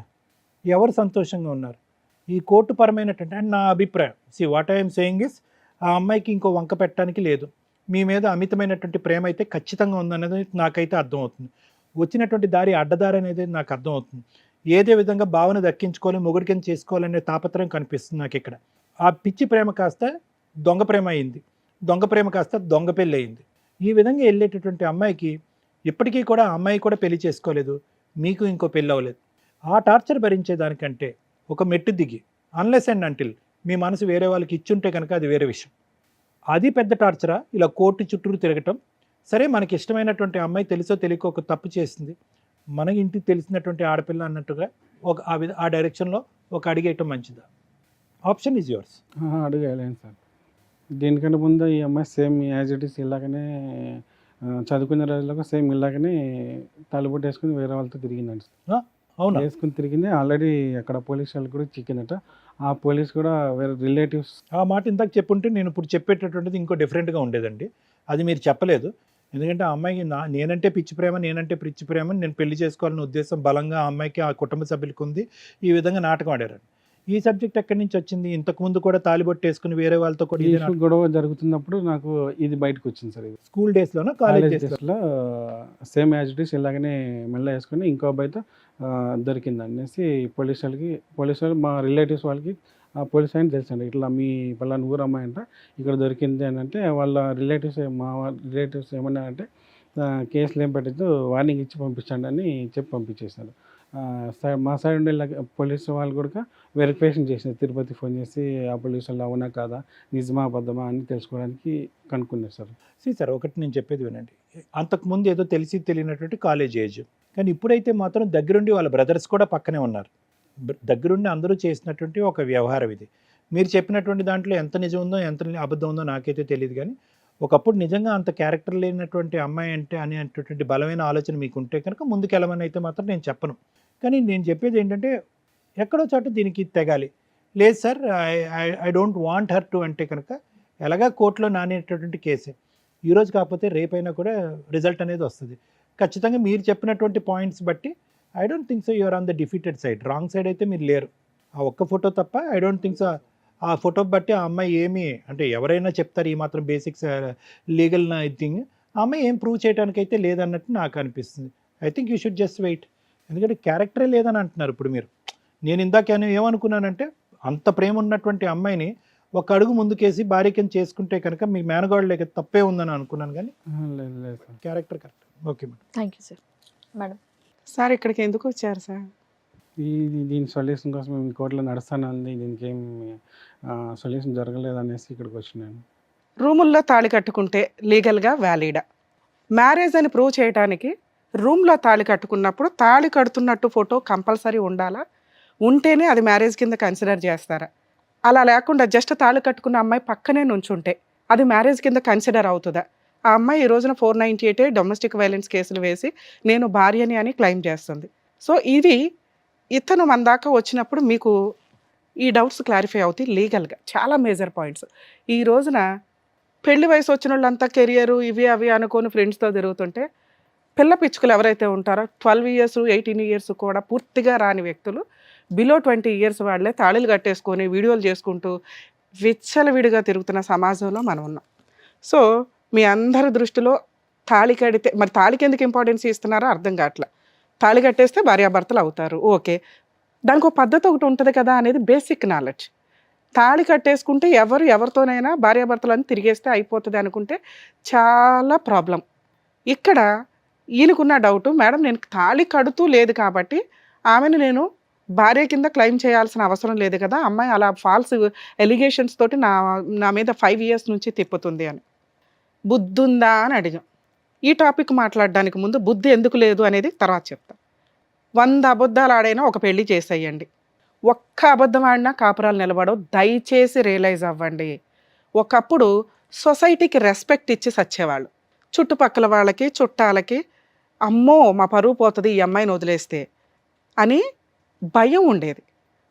ఎవరు సంతోషంగా ఉన్నారు? ఈ కోర్టు పరమైనటువంటి, అండ్ నా అభిప్రాయం, వాట్ ఐఎమ్ సేయింగ్ ఇస్, ఆ అమ్మాయికి ఇంకో వంక పెట్టడానికి లేదు. మీ మీద అమితమైనటువంటి ప్రేమ అయితే ఖచ్చితంగా ఉందనేది నాకైతే అర్థమవుతుంది. వచ్చినటువంటి దారి అడ్డదారి అనేది నాకు అర్థమవుతుంది. ఏదే విధంగా భావన దక్కించుకోవాలి, మొగుడికిని చేసుకోవాలనే తాపత్రయం కనిపిస్తుంది నాకు ఇక్కడ. ఆ పిచ్చి ప్రేమ కాస్త దొంగ ప్రేమ అయింది, దొంగ ప్రేమ కాస్త దొంగ పెళ్ళి అయింది. ఈ విధంగా వెళ్ళేటటువంటి అమ్మాయికి ఇప్పటికీ కూడా ఆ అమ్మాయి కూడా పెళ్లి చేసుకోలేదు, మీకు ఇంకో పెళ్ళి అవ్వలేదు. ఆ టార్చర్ భరించేదానికంటే ఒక మెట్టు దిగి, అన్లెస్ అండ్ అంటిల్ మీ మనసు వేరే వాళ్ళకి ఇచ్చుంటే కనుక అది వేరే విషయం. అది పెద్ద టార్చరా? ఇలా కోర్టు చుట్టూరు తిరగటం. సరే, మనకి ఇష్టమైనటువంటి అమ్మాయి తెలుసో తెలియకో ఒక తప్పు చేసింది, మన ఇంటికి తెలిసినటువంటి ఆడపిల్ల అన్నట్టుగా ఆ డైరెక్షన్లో ఒక అడిగేయటం మంచిదా? Option is yours. అడిగలేను సార్. దీనికంటే ముందు ఈ అమ్మాయి సేమ్ యాజ్ ఇట్ ఈస్ ఇలాగనే చదువుకునే రోజుల్లో సేమ్ ఇలాగనే తలుబొట్టు వేసుకుని వేరే వాళ్ళతో తిరిగిందండి. అవునా? వేసుకుని తిరిగింది. ఆల్రెడీ అక్కడ పోలీస్ వాళ్ళు కూడా చిక్కిందట. ఆ పోలీస్ కూడా వేరే రిలేటివ్స్. ఆ మాట ఇందాక చెప్పుంటే నేను ఇప్పుడు చెప్పేటటువంటిది ఇంకో డిఫరెంట్గా ఉండేదండి. అది మీరు చెప్పలేదు. ఎందుకంటే ఆ అమ్మాయికి నేనంటే పిచ్చి ప్రేమ నేను పెళ్లి చేసుకోవాలనే ఉద్దేశం బలంగా ఆ అమ్మాయికి, ఆ కుటుంబ సభ్యులకు ఉంది. ఈ విధంగా నాటకం ఆడారు. ఈ సబ్జెక్ట్ ఎక్కడి నుంచి వచ్చింది? ఇంతకుముందు కూడా తాలిబొట్టు వేసుకుని వేరే వాళ్ళతో కూడా గొడవ జరుగుతున్నప్పుడు నాకు ఇది బయటకు వచ్చింది సార్. ఇది స్కూల్ డేస్లోనో కాలేజ్ డేస్లో సేమ్ యాజ్ ఇట్ ఈస్ ఇలాగనే మెల్ల వేసుకుని ఇంకో అబ్బాయితో దొరికింది అనేసి పోలీస్ వాళ్ళు మా రిలేటివ్స్ వాళ్ళకి ఆ పోలీస్ ఆయన తెలుసండి, ఇట్లా మీ పలానా ఊరు అమ్మాయి అంట ఇక్కడ దొరికింది అని అంటే, వాళ్ళ రిలేటివ్స్ ఏమన్నారంటే కేసులు ఏం పెట్టద్దు, వార్నింగ్ ఇచ్చి పంపించండి అని చెప్పి పంపించేశారు. మా సైడ్ ఉండే పోలీసు వాళ్ళు కూడా వెరిఫికేషన్ చేసినారు, తిరుపతి ఫోన్ చేసి ఆ పోలీసు వాళ్ళు అవునా కాదా, నిజమా అబద్ధమా అని తెలుసుకోవడానికి కనుక్కున్నారు సార్. సార్ ఒకటి నేను చెప్పేది వినండి, అంతకుముందు ఏదో తెలిసి తెలియనటువంటి కాలేజ్ ఏజ్, కానీ ఇప్పుడైతే మాత్రం దగ్గరుండి వాళ్ళ బ్రదర్స్ కూడా పక్కనే ఉన్నారు. దగ్గరుండి అందరూ చేసినటువంటి ఒక వ్యవహారం ఇది. మీరు చెప్పినటువంటి దాంట్లో ఎంత నిజం ఉందో ఎంత అబద్ధం ఉందో నాకైతే తెలియదు, కానీ ఒకప్పుడు నిజంగా అంత క్యారెక్టర్ లేనటువంటి అమ్మాయి అంటే అనేటటువంటి బలమైన ఆలోచన మీకు ఉంటే కనుక ముందుకెళ్ళమని అయితే మాత్రం నేను చెప్పను. కానీ నేను చెప్పేది ఏంటంటే ఎక్కడో చోట దీనికి తెగాలి. లేదు sir, I don't want her to అంటే కనుక ఎలాగా కోర్టులో నానేటటువంటి కేసే. ఈరోజు కాకపోతే రేపైనా కూడా రిజల్ట్ అనేది వస్తుంది ఖచ్చితంగా. మీరు చెప్పినటువంటి పాయింట్స్ బట్టి I don't think so you're on the defeated side. Wrong side అయితే మీరు లేరు. ఆ ఒక్క ఫోటో తప్ప ఐ డోంట్ థింక్ సో. ఆ ఫోటో బట్టి ఆ అమ్మాయి ఏమి అంటే ఎవరైనా చెప్తారు ఈ మాత్రం బేసిక్స్ లీగల్ థింగ్, ఆ అమ్మాయి ఏం ప్రూవ్ చేయడానికి అయితే లేదన్నట్టు నాకు అనిపిస్తుంది. I think you should just wait. ఎందుకంటే క్యారెక్టరే లేదని అంటున్నారు ఇప్పుడు మీరు. నేను ఇందాక ఏమనుకున్నానంటే అంత ప్రేమ ఉన్నటువంటి అమ్మాయిని ఒక అడుగు ముందుకేసి భార్యకని చేసుకుంటే కనుక మీ మేనగాడు లేక తప్పే ఉందని అనుకున్నాను, కానీ character correct. Okay madam. Thank you sir. Madam sir ఇక్కడికి ఎందుకు వచ్చారు సార్? దీని సొల్యూషన్ కోసం మేము కోర్టులో నడుస్తానంది, దీనికి ఏం సొల్యూషన్ జరగలేదు అనేసి ఇక్కడికి వచ్చినాను. రూముల్లో తాళి కట్టుకుంటే లీగల్గా వ్యాలిడా? మ్యారేజ్ అని ప్రూవ్ చేయడానికి రూమ్లో తాళి కట్టుకున్నప్పుడు తాళి కడుతున్నట్టు ఫోటో కంపల్సరీ ఉండాలా? ఉంటేనే అది మ్యారేజ్ కింద కన్సిడర్ చేస్తారా? అలా లేకుండా జస్ట్ తాళి కట్టుకున్న అమ్మాయి పక్కనే నుంచుంటే అది మ్యారేజ్ కింద కన్సిడర్ అవుతుందా? ఆ అమ్మాయి ఈ రోజున 498 డొమెస్టిక్ వైలెన్స్ కేసులు వేసి నేను భార్యని అని క్లెయిమ్ చేస్తుంది. సో ఇది ఇతను మన దాకా వచ్చినప్పుడు మీకు ఈ డౌట్స్ క్లారిఫై అవుతాయి లీగల్గా. చాలా మేజర్ పాయింట్స్. ఈ రోజున పెళ్లి వయసు వచ్చిన వాళ్ళంతా కెరియరు ఇవి అవి అనుకొని ఫ్రెండ్స్తో తిరుగుతుంటే పిల్ల పిచ్చుకలు ఎవరైతే ఉంటారో 12 ఇయర్స్ 18 ఇయర్స్ కూడా పూర్తిగా రాని వ్యక్తులు బిలో 20 ఇయర్స్ వాళ్ళే తాళిలు కట్టేసుకొని వీడియోలు చేసుకుంటూ విచ్చలవిడిగా తిరుగుతున్న సమాజంలో మనం ఉన్నాం. సో మీ అందరి దృష్టిలో తాళి కడితే మరి తాళికి ఎందుకు ఇంపార్టెన్స్ ఇస్తున్నారో అర్థం కావట్లా. తాళి కట్టేస్తే భార్యాభర్తలు అవుతారు, ఓకే, దానికి ఒక పద్ధతి ఒకటి ఉంటుంది కదా అనేది బేసిక్ నాలెడ్జ్. తాళి కట్టేసుకుంటే ఎవరితోనైనా భార్యాభర్తలు అని తిరిగేస్తే అయిపోతుంది అనుకుంటే చాలా ప్రాబ్లం. ఇక్కడ ఈయనకున్న డౌట్, మేడం నేను తాళి కడుతూ లేదు కాబట్టి ఆమెను నేను భార్య కింద క్లెయిమ్ చేయాల్సిన అవసరం లేదు కదా, అమ్మాయి అలా ఫాల్స్ ఎలిగేషన్స్ తోటి నా మీద 5 ఇయర్స్ నుంచి తిప్పుతుంది అని. బుద్ధి ఉందా అని అడిగాం. ఈ టాపిక్ మాట్లాడడానికి ముందు బుద్ధి ఎందుకు లేదు అనేది తర్వాత చెప్తా. 100 అబద్ధాలు ఆడైనా ఒక పెళ్లి చేసేయండి. ఒక్క అబద్ధం ఆడినా కాపురాలు నిలబడవు. దయచేసి రియలైజ్ అవ్వండి. ఒకప్పుడు సొసైటీకి రెస్పెక్ట్ ఇచ్చి సచ్చేవాళ్ళు. చుట్టుపక్కల వాళ్ళకి చుట్టాలకి అమ్మో మా పరువు పోతుంది ఈ అమ్మాయిని వదిలేస్తే అని భయం ఉండేది.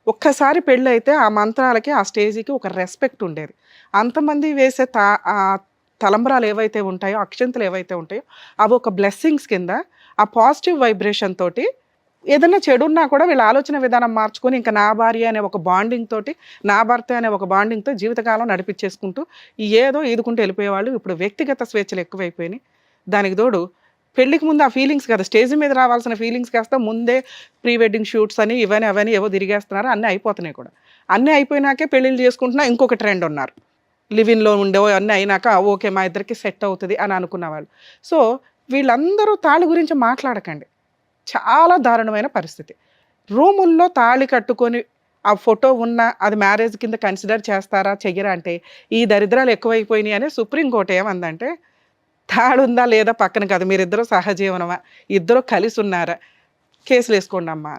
ఒక్కసారి పెళ్ళి అయితే ఆ మంత్రాలకి ఆ స్టేజీకి ఒక రెస్పెక్ట్ ఉండేది. అంతమంది వేసే తలంబరాలు ఏవైతే ఉంటాయో, అక్షంతలు ఏవైతే ఉంటాయో అవి ఒక బ్లెస్సింగ్స్ కింద ఆ పాజిటివ్ వైబ్రేషన్ తోటి ఏదైనా చెడున్నా కూడా వీళ్ళ ఆలోచన విధానం మార్చుకొని ఇంకా నా భార్య అనే ఒక బాండింగ్ తోటి, నా భర్త అనే ఒక బాండింగ్తో జీవితకాలం నడిపించేసుకుంటూ ఏదో ఈదుకుంటూ వెళ్ళిపోయేవాళ్ళు. ఇప్పుడు వ్యక్తిగత స్వేచ్ఛలు ఎక్కువైపోయినాయి. దానికి తోడు పెళ్ళికి ముందు ఆ ఫీలింగ్స్ కదా, స్టేజ్ మీద రావాల్సిన ఫీలింగ్స్ కాస్త ముందే ప్రీ వెడ్డింగ్ షూట్స్ అని ఇవన్నీ అవన్నీ ఏవో తిరిగేస్తున్నారు. అన్నీ అయిపోతున్నాయి కూడా. అన్నీ అయిపోయినాకే పెళ్ళిళ్ళు చేసుకుంటున్నా ఇంకొక ట్రెండ్ ఉన్నారు. లివిన్లో ఉండేవో అన్నీ అయినాక ఓకే మా ఇద్దరికి సెట్ అవుతుంది అని అనుకున్న వాళ్ళు. సో వీళ్ళందరూ తాళి గురించి మాట్లాడకండి. చాలా దారుణమైన పరిస్థితి. రూముల్లో తాళి కట్టుకొని ఆ ఫోటో ఉన్న అది మ్యారేజ్ కింద కన్సిడర్ చేస్తారా చెయ్యరా అంటే ఈ దరిద్రాలు ఎక్కువైపోయినాయి అని సుప్రీంకోర్టు ఏమందంటే, తాళి ఉందా లేదా పక్కన కాదు, మీరిద్దరూ సహజీవనమా, ఇద్దరు కలిసి ఉన్నారా, కేసులు వేసుకోండి అమ్మా.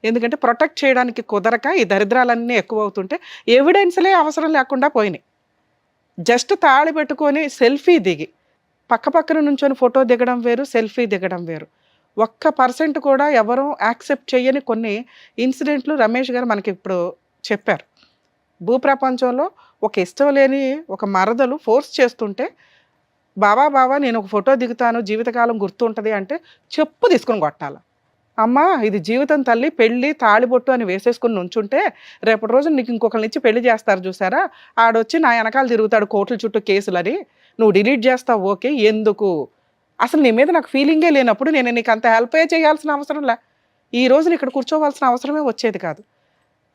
ఎందుకంటే ప్రొటెక్ట్ చేయడానికి కుదరక ఈ దరిద్రాలన్నీ ఎక్కువ అవుతుంటే ఎవిడెన్స్లే అవసరం లేకుండా పోయినాయి. జస్ట్ తాళి పెట్టుకొని సెల్ఫీ దిగి పక్కన నుంచొని ఫోటో దిగడం వేరు, సెల్ఫీ దిగడం వేరు. 1% కూడా ఎవరూ యాక్సెప్ట్ చేయని కొన్ని ఇన్సిడెంట్లు రమేష్ గారు మనకి ఇప్పుడు చెప్పారు. భూప్రపంచంలో ఒక ఇష్టం లేని ఒక మరదలు ఫోర్స్ చేస్తుంటే బావా నేను ఒక ఫోటో దిగుతాను జీవితకాలం గుర్తుంటుంది అంటే చెప్పు తీసుకొని కొట్టాల. అమ్మా ఇది జీవితం తల్లి, పెళ్ళి తాళిబొట్టు అని వేసేసుకుని నుంచుంటే రేపటి రోజు నీకు ఇంకొకరిని ఇచ్చి పెళ్లి చేస్తారు చూసారా, ఆడొచ్చి నా వెనకాల తిరుగుతాడు కోర్టుల చుట్టూ కేసులని, నువ్వు డిలీట్ చేస్తావు, ఓకే, ఎందుకు? అసలు నీ మీద నాకు ఫీలింగే లేనప్పుడు నేను నీకు అంత హెల్ప్ చేయాల్సిన అవసరం లే, ఈ రోజున ఇక్కడ కూర్చోవాల్సిన అవసరమే వచ్చేది కాదు.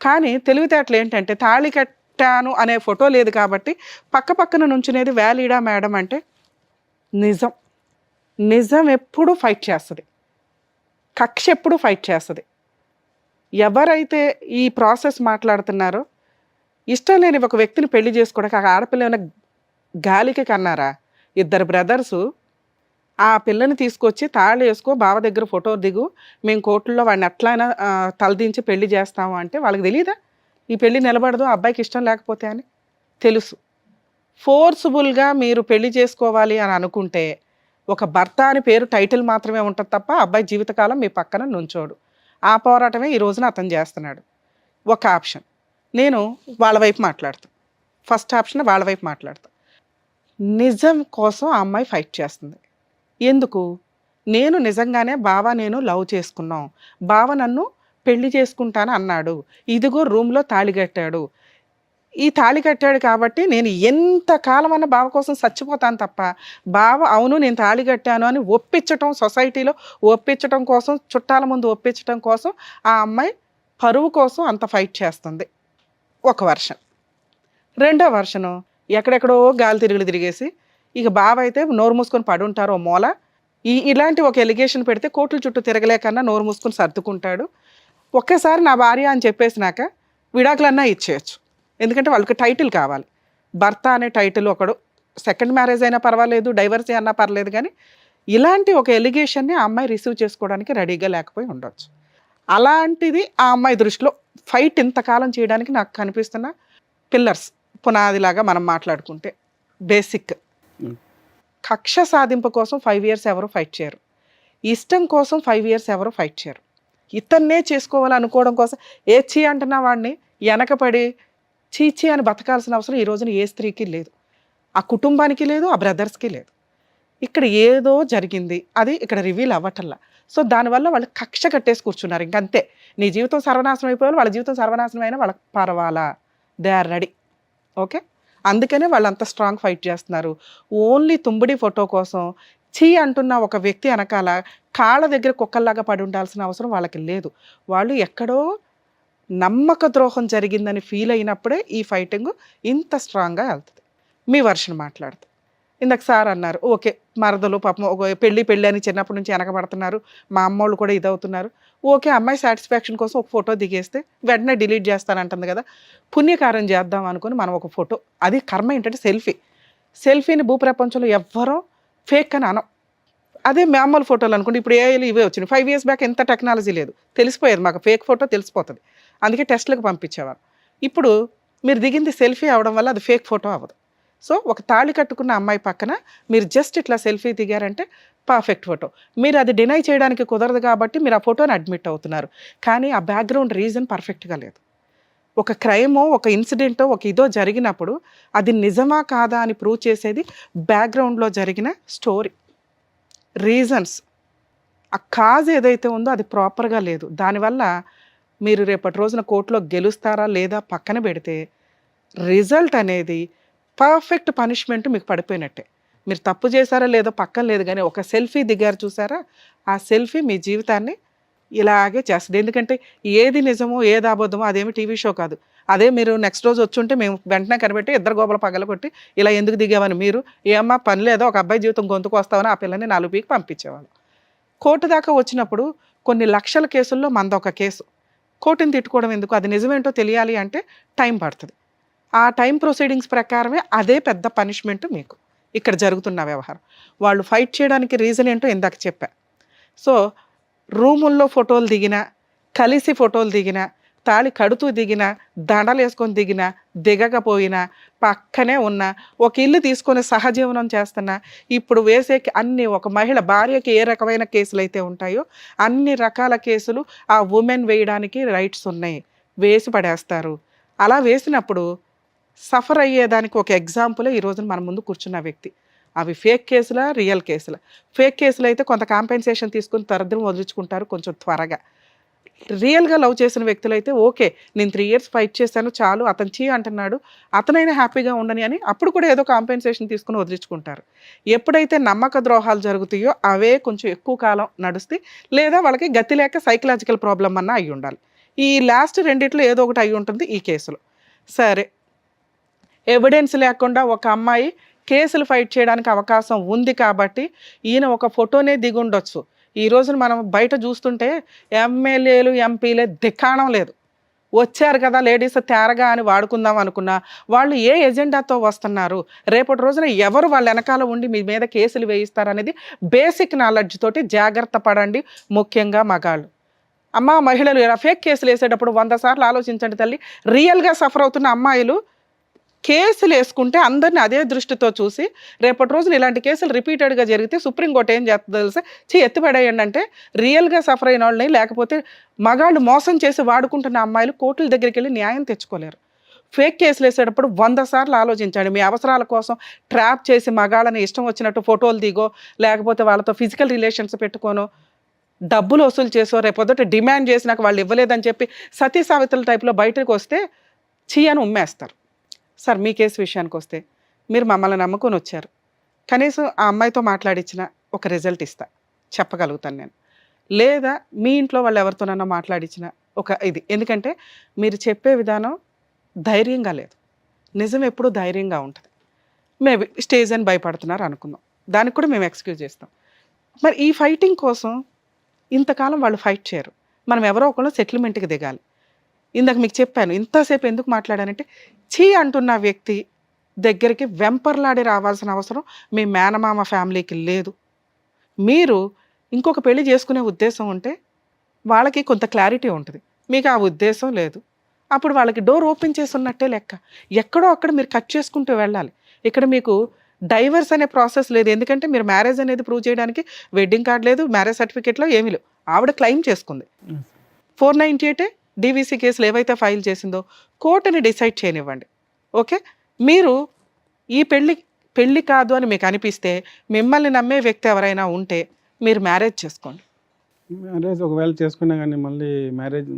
కానీ తెలివితేటలు ఏంటంటే తాళి కట్టాను అనే ఫోటో లేదు కాబట్టి పక్కన నుంచునేది వ్యాలిడా మేడం అంటే నిజం ఎప్పుడు ఫైట్ చేస్తుంది, కక్ష ఎప్పుడు ఫైట్ చేస్తుంది. ఎవరైతే ఈ ప్రాసెస్ మాట్లాడుతున్నారో ఇష్టం లేని ఒక వ్యక్తిని పెళ్లి చేసుకోవడానికి ఆ ఆడపిల్ల ఏమైనా గాలికి కన్నారా? 2 బ్రదర్సు ఆ పిల్లని తీసుకొచ్చి తాళి వేసుకో బావ దగ్గర ఫోటో దిగు, మేము కోర్టుల్లో వాడిని ఎట్లయినా తలదించి పెళ్లి చేస్తాము అంటే వాళ్ళకి తెలియదా ఈ పెళ్లి నిలబడదు అబ్బాయికి ఇష్టం లేకపోతే అని? తెలుసు. ఫోర్స్ఫుల్గా మీరు పెళ్లి చేసుకోవాలి అని అనుకుంటే ఒక భర్త అని పేరు టైటిల్ మాత్రమే ఉంటుంది తప్ప అబ్బాయి జీవితకాలం మీ పక్కన నుంచోడు. ఆ పోరాటమే ఈ రోజున అతను చేస్తున్నాడు. ఒక ఆప్షన్ నేను వాళ్ళ వైపు మాట్లాడతాను, ఫస్ట్ ఆప్షన్ వాళ్ళ వైపు మాట్లాడతాను. నిజం కోసం ఆ అమ్మాయి ఫైట్ చేస్తుంది. ఎందుకు? నేను నిజంగానే బావ నేను లవ్ చేసుకున్నాం, బావ నన్ను పెళ్లి చేసుకుంటాను అన్నాడు, ఇదిగో రూమ్లో తాళి కట్టాడు, ఈ తాళి కట్టాడు కాబట్టి నేను ఎంతకాలం అన్న బావ కోసం చచ్చిపోతాను తప్ప బావ అవును నేను తాళి కట్టాను అని ఒప్పించటం, సొసైటీలో ఒప్పించటం కోసం, చుట్టాల ముందు ఒప్పించటం కోసం ఆ అమ్మాయి పరువు కోసం అంత ఫైట్ చేస్తుంది. ఒక వర్షన్. రెండో వర్షను ఎక్కడెక్కడో గాలి తిరిగేసి ఇక బావ అయితే నోరు మూసుకొని పడి ఉంటారో మూల, ఇలాంటి ఒక ఎలిగేషన్ పెడితే కోర్టుల చుట్టూ తిరగలేకన్నా నోరు మూసుకొని సర్దుకుంటాడు. ఒక్కసారి నా భార్య అని చెప్పేసినాక విడాకులన్నా ఇచ్చేయచ్చు. ఎందుకంటే వాళ్ళకి టైటిల్ కావాలి. భర్త అనే టైటిల్ ఒకడు, సెకండ్ మ్యారేజ్ అయినా పర్వాలేదు, డైవర్సీ అన్నా పర్లేదు, కానీ ఇలాంటి ఒక ఎలిగేషన్ని ఆ అమ్మాయి రిసీవ్ చేసుకోవడానికి రెడీగా లేకపోయి ఉండొచ్చు. అలాంటిది ఆ అమ్మాయి దృష్టిలో ఫైట్ ఇంతకాలం చేయడానికి నాకు కనిపిస్తున్న పిల్లర్స్, పునాదిలాగా మనం మాట్లాడుకుంటే బేసిక్. కక్ష సాధింపు కోసం 5 years ఎవరు ఫైట్ చేయరు. ఇష్టం కోసం 5 years ఎవరు ఫైట్ చేయరు. ఇతన్నే చేసుకోవాలనుకోవడం కోసం చీ అంటున్న వాడిని వెనకపడి చీచీ అని బతకాల్సిన అవసరం ఈ రోజున ఏ స్త్రీకి లేదు, ఆ కుటుంబానికి లేదు, ఆ బ్రదర్స్కి లేదు. ఇక్కడ ఏదో జరిగింది, అది ఇక్కడ రివీల్ అవ్వటల్లా. సో దానివల్ల వాళ్ళు కక్ష కట్టేసి కూర్చున్నారు. ఇంకంతే, నీ జీవితం సర్వనాశనం అయిపోవాలి, వాళ్ళ జీవితం సర్వనాశనం అయినా వాళ్ళకి పర్వాలా, దే ఆర్ రెడీ. ఓకే, అందుకనే వాళ్ళు అంత స్ట్రాంగ్ ఫైట్ చేస్తున్నారు. ఓన్లీ తుంబడి ఫోటో కోసం చీ అంటున్న ఒక వ్యక్తి వెనకాల కాళ్ళ దగ్గర కుక్కల్లాగా పడి ఉండాల్సిన అవసరం వాళ్ళకి లేదు. వాళ్ళు ఎక్కడో నమ్మక ద్రోహం జరిగిందని ఫీల్ అయినప్పుడే ఈ ఫైటింగ్ ఇంత స్ట్రాంగ్గా వెళ్తుంది. మీ వర్షన్ మాట్లాడుతూ ఇందాక సార్ అన్నారు, ఓకే మరదలు పాపం ఒక పెళ్ళి అని చిన్నప్పటి నుంచి వెనకబడుతున్నారు, మా అమ్మోళ్ళు కూడా ఇదవుతున్నారు. ఓకే, అమ్మాయి సాటిస్ఫాక్షన్ కోసం ఒక ఫోటో దిగేస్తే వెంటనే డిలీట్ చేస్తానంటుంది కదా, పుణ్యకారం చేద్దాం అనుకుని మనం ఒక ఫోటో, అది కర్మ ఏంటంటే సెల్ఫీని భూప్రపంచంలో ఎవ్వరూ ఫేక్ అని అనం. అదే మామూలు ఫోటోలు అనుకోండి, ఇప్పుడు ఏఐలు ఇవే వచ్చినాయి. 5 years బ్యాక్ ఎంత టెక్నాలజీ లేదు, తెలిసిపోయేది మాకు ఫేక్ ఫోటో తెలిసిపోతుంది, అందుకే టెస్ట్లకు పంపించేవారు. ఇప్పుడు మీరు దిగింది సెల్ఫీ అవడం వల్ల అది ఫేక్ ఫోటో అవ్వదు. సో ఒక తాళి కట్టుకున్న అమ్మాయి పక్కన మీరు జస్ట్ ఇట్లా సెల్ఫీ దిగారంటే పర్ఫెక్ట్ ఫోటో. మీరు అది డినై చేయడానికి కుదరదు కాబట్టి మీరు ఆ ఫోటోని అడ్మిట్ అవుతున్నారు, కానీ ఆ బ్యాక్గ్రౌండ్ రీజన్ పర్ఫెక్ట్గా లేదు. ఒక క్రైమో, ఒక ఇన్సిడెంటో, ఒక ఇదో జరిగినప్పుడు అది నిజమా కాదా అని ప్రూవ్ చేసేది బ్యాక్గ్రౌండ్లో జరిగిన స్టోరీ, రీజన్స్. ఆ కాజ్ ఏదైతే ఉందో అది ప్రాపర్గా లేదు. దానివల్ల మీరు రేపటి రోజున కోర్టులో గెలుస్తారా లేదా పక్కన పెడితే రిజల్ట్ అనేది పర్ఫెక్ట్ పనిష్మెంట్ మీకు పడిపోయినట్టే. మీరు తప్పు చేశారా లేదో పక్కన లేదు, కానీ ఒక సెల్ఫీ దిగారు చూసారా, ఆ సెల్ఫీ మీ జీవితాన్ని ఇలాగే చేస్తుంది. ఎందుకంటే ఏది నిజమో ఏది అబద్ధమో అదేమి టీవీ షో కాదు. అదే మీరు నెక్స్ట్ రోజు వచ్చుంటే మేము వెంటనే కనిపెట్టి ఇద్దరు గోపల పగలగొట్టి ఇలా ఎందుకు దిగామని, మీరు ఏమ్మా పని లేదో ఒక అబ్బాయి జీవితం గొంతుకు వస్తామని ఆ పిల్లని 4 పీకి పంపించేవాళ్ళు. కోర్టు దాకా వచ్చినప్పుడు కొన్ని లక్షల కేసుల్లో మందొక కేసు. కోర్టుని తిట్టుకోవడం ఎందుకు, అది నిజమేంటో తెలియాలి అంటే టైం పడుతుంది. ఆ టైం ప్రొసీడింగ్స్ ప్రకారమే అదే పెద్ద పనిష్మెంట్ మీకు ఇక్కడ జరుగుతున్న వ్యవహారం. వాళ్ళు ఫైట్ చేయడానికి రీజన్ ఏంటో ఇందాక చెప్పా. సో రూముల్లో ఫోటోలు దిగినా, కలిసి ఫోటోలు దిగినా, తాళి కడుతూ దిగినా, దండలు వేసుకొని దిగినా, దిగకపోయినా, పక్కనే ఉన్న ఒక ఇల్లు తీసుకొని సహజీవనం చేస్తున్నా, ఇప్పుడు వేసే అన్ని ఒక మహిళ భార్యకి ఏ రకమైన కేసులు అయితే ఉంటాయో అన్ని రకాల కేసులు ఆ ఉమెన్ వేయడానికి రైట్స్ ఉన్నాయి, వేసి పడేస్తారు. అలా వేసినప్పుడు సఫర్ అయ్యేదానికి ఒక ఎగ్జాంపులే ఈ రోజున మన ముందు కూర్చున్న వ్యక్తి. అవి ఫేక్ కేసులా, రియల్ కేసులా? ఫేక్ కేసులు అయితే కొంత కాంపెన్సేషన్ తీసుకుని తరద్దరం వదిలించుకుంటారు కొంచెం త్వరగా. రియల్గా లవ్ చేసిన వ్యక్తులు అయితే ఓకే, నేను 3 years ఫైట్ చేశాను చాలు, అతను చీ అంటున్నాడు, అతనైనా హ్యాపీగా ఉండని అని అప్పుడు కూడా ఏదో కాంపెన్సేషన్ తీసుకుని వదిలించుకుంటారు. ఎప్పుడైతే నమ్మక ద్రోహాలు జరుగుతాయో అవే కొంచెం ఎక్కువ కాలం నడుస్తాయి, లేదా వాళ్ళకి గతి లేక సైకలాజికల్ ప్రాబ్లం అన్నా అయి ఉండాలి. ఈ లాస్ట్ రెండిట్లో ఏదో ఒకటి అయి ఉంటుంది ఈ కేసులో. సరే, ఎవిడెన్స్ లేకుండా ఒక అమ్మాయి కేసులు ఫైట్ చేయడానికి అవకాశం ఉంది కాబట్టి ఈయన ఒక ఫోటోనే దిగుండొచ్చు. ఈ రోజున మనం బయట చూస్తుంటే ఎమ్మెల్యేలు, ఎంపీలే దిక్కాణం లేదు. వచ్చారు కదా లేడీస్ తేరగా అని వాడుకుందాం అనుకున్నా, వాళ్ళు ఏ ఎజెండాతో వస్తున్నారు, రేపటి రోజున ఎవరు వాళ్ళ వెనకాల ఉండి మీ మీద కేసులు వేయిస్తారనేది బేసిక్ నాలెడ్జ్ తోటి జాగ్రత్త పడండి, ముఖ్యంగా మగాళ్ళు. అమ్మ మహిళలు ఇలా ఫేక్ కేసులు వేసేటప్పుడు 100 సార్లు ఆలోచించండి తల్లి. రియల్గా సఫర్ అవుతున్న అమ్మాయిలు కేసులు వేసుకుంటే అందరిని అదే దృష్టితో చూసి రేపటి రోజున ఇలాంటి కేసులు రిపీటెడ్గా జరిగితే సుప్రీంకోర్టు ఏం చేస్తుందో తెలిసి ఎత్తిపడేయండి అంటే రియల్గా సఫర్ అయిన వాళ్ళని, లేకపోతే మగాళ్ళు మోసం చేసి వాడుకుంటున్న అమ్మాయిలు కోర్టుల దగ్గరికి వెళ్ళి న్యాయం తెచ్చుకోలేరు. ఫేక్ కేసులు వేసేటప్పుడు 100 సార్లు ఆలోచించండి. మీ అవసరాల కోసం ట్రాప్ చేసి మగాళ్ళని ఇష్టం వచ్చినట్టు ఫోటోలు దిగో, లేకపోతే వాళ్ళతో ఫిజికల్ రిలేషన్స్ పెట్టుకోనో, డబ్బులు వసూలు చేసో, రేపొద్దుట డిమాండ్ చేసినాక వాళ్ళు ఇవ్వలేదని చెప్పి సతీ సావిత్రుల టైప్లో బయటకు వస్తే చీ అని ఉమ్మేస్తారు. సార్ మీ కేసు విషయానికి వస్తే మీరు మమ్మల్ని నమ్ముకొని వచ్చారు, కనీసం ఆ అమ్మాయితో మాట్లాడించిన ఒక రిజల్ట్ ఇస్తా చెప్పగలుగుతాను నేను, లేదా మీ ఇంట్లో వాళ్ళు ఎవరితోనన్నా మాట్లాడించిన ఒక ఇది. ఎందుకంటే మీరు చెప్పే విధానం ధైర్యంగా లేదు, నిజం ఎప్పుడూ ధైర్యంగా ఉంటుంది. మేబీ స్టేజ్ అని భయపడుతున్నారు అనుకుందాం, దానికి కూడా మేము ఎక్స్క్యూజ్ చేస్తాం. మరి ఈ ఫైటింగ్ కోసం ఇంతకాలం వాళ్ళు ఫైట్ చేయరు, మనం ఎవరో ఒకళ్ళు సెటిల్మెంట్కి దిగాలి. ఇందాక మీకు చెప్పాను, ఇంతసేపు ఎందుకు మాట్లాడానంటే చీ అంటున్న వ్యక్తి దగ్గరికి వెంపర్లాడి రావాల్సిన అవసరం మీ మేనమామ ఫ్యామిలీకి లేదు. మీరు ఇంకొక పెళ్లి చేసుకునే ఉద్దేశం ఉంటే వాళ్ళకి కొంత క్లారిటీ ఉంటుంది, మీకు ఆ ఉద్దేశం లేదు. అప్పుడు వాళ్ళకి డోర్ ఓపెన్ చేసి ఉన్నట్టే లెక్క. ఎక్కడో అక్కడ మీరు కట్ చేసుకుంటూ వెళ్ళాలి. ఇక్కడ మీకు డైవర్స్ అనే ప్రాసెస్ లేదు, ఎందుకంటే మీరు మ్యారేజ్ అనేది ప్రూవ్ చేయడానికి వెడ్డింగ్ కార్డ్ లేదు, మ్యారేజ్ సర్టిఫికేట్లో ఏమీ లేవు. ఆవిడ క్లెయిమ్ చేసుకుంది. 498 డీవీసీ కేసులు ఏవైతే ఫైల్ చేసిందో కోర్టుని డిసైడ్ చేయనివ్వండి. ఓకే, మీరు ఈ పెళ్ళి కాదు అని మీకు అనిపిస్తే మిమ్మల్ని నమ్మే వ్యక్తి ఎవరైనా ఉంటే మీరు మ్యారేజ్ చేసుకోండి. మ్యారేజ్ ఒకవేళ చేసుకున్నా కానీ మళ్ళీ మ్యారేజ్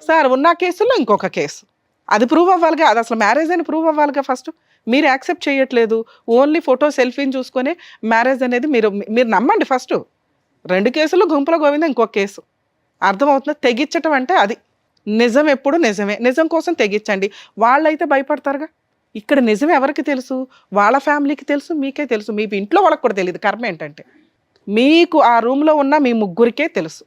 సార్ ఉన్న కేసుల్లో ఇంకొక కేసు అది ప్రూవ్ అవ్వాలిగా, అది అసలు మ్యారేజ్ అని ప్రూవ్ అవ్వాలిగా. ఫస్ట్ మీరు యాక్సెప్ట్ చేయట్లేదు, ఓన్లీ ఫోటో సెల్ఫీని చూసుకొని మ్యారేజ్ అనేది మీరు నమ్మండి. ఫస్ట్ 2 కేసులు గుంపుల గోవింద, ఇంకొక కేసు. అర్థమవుతుందా? తెగించటం అంటే అది. నిజం ఎప్పుడు నిజమే, నిజం కోసం తెగించండి. వాళ్ళైతే భయపడతారుగా. ఇక్కడ నిజం ఎవరికి తెలుసు? వాళ్ళ ఫ్యామిలీకి తెలుసు, మీకే తెలుసు, మీ ఇంట్లో వాళ్ళకి కూడా తెలియదు. కర్మ ఏంటంటే మీకు ఆ రూమ్లో ఉన్న మీ ముగ్గురికే తెలుసు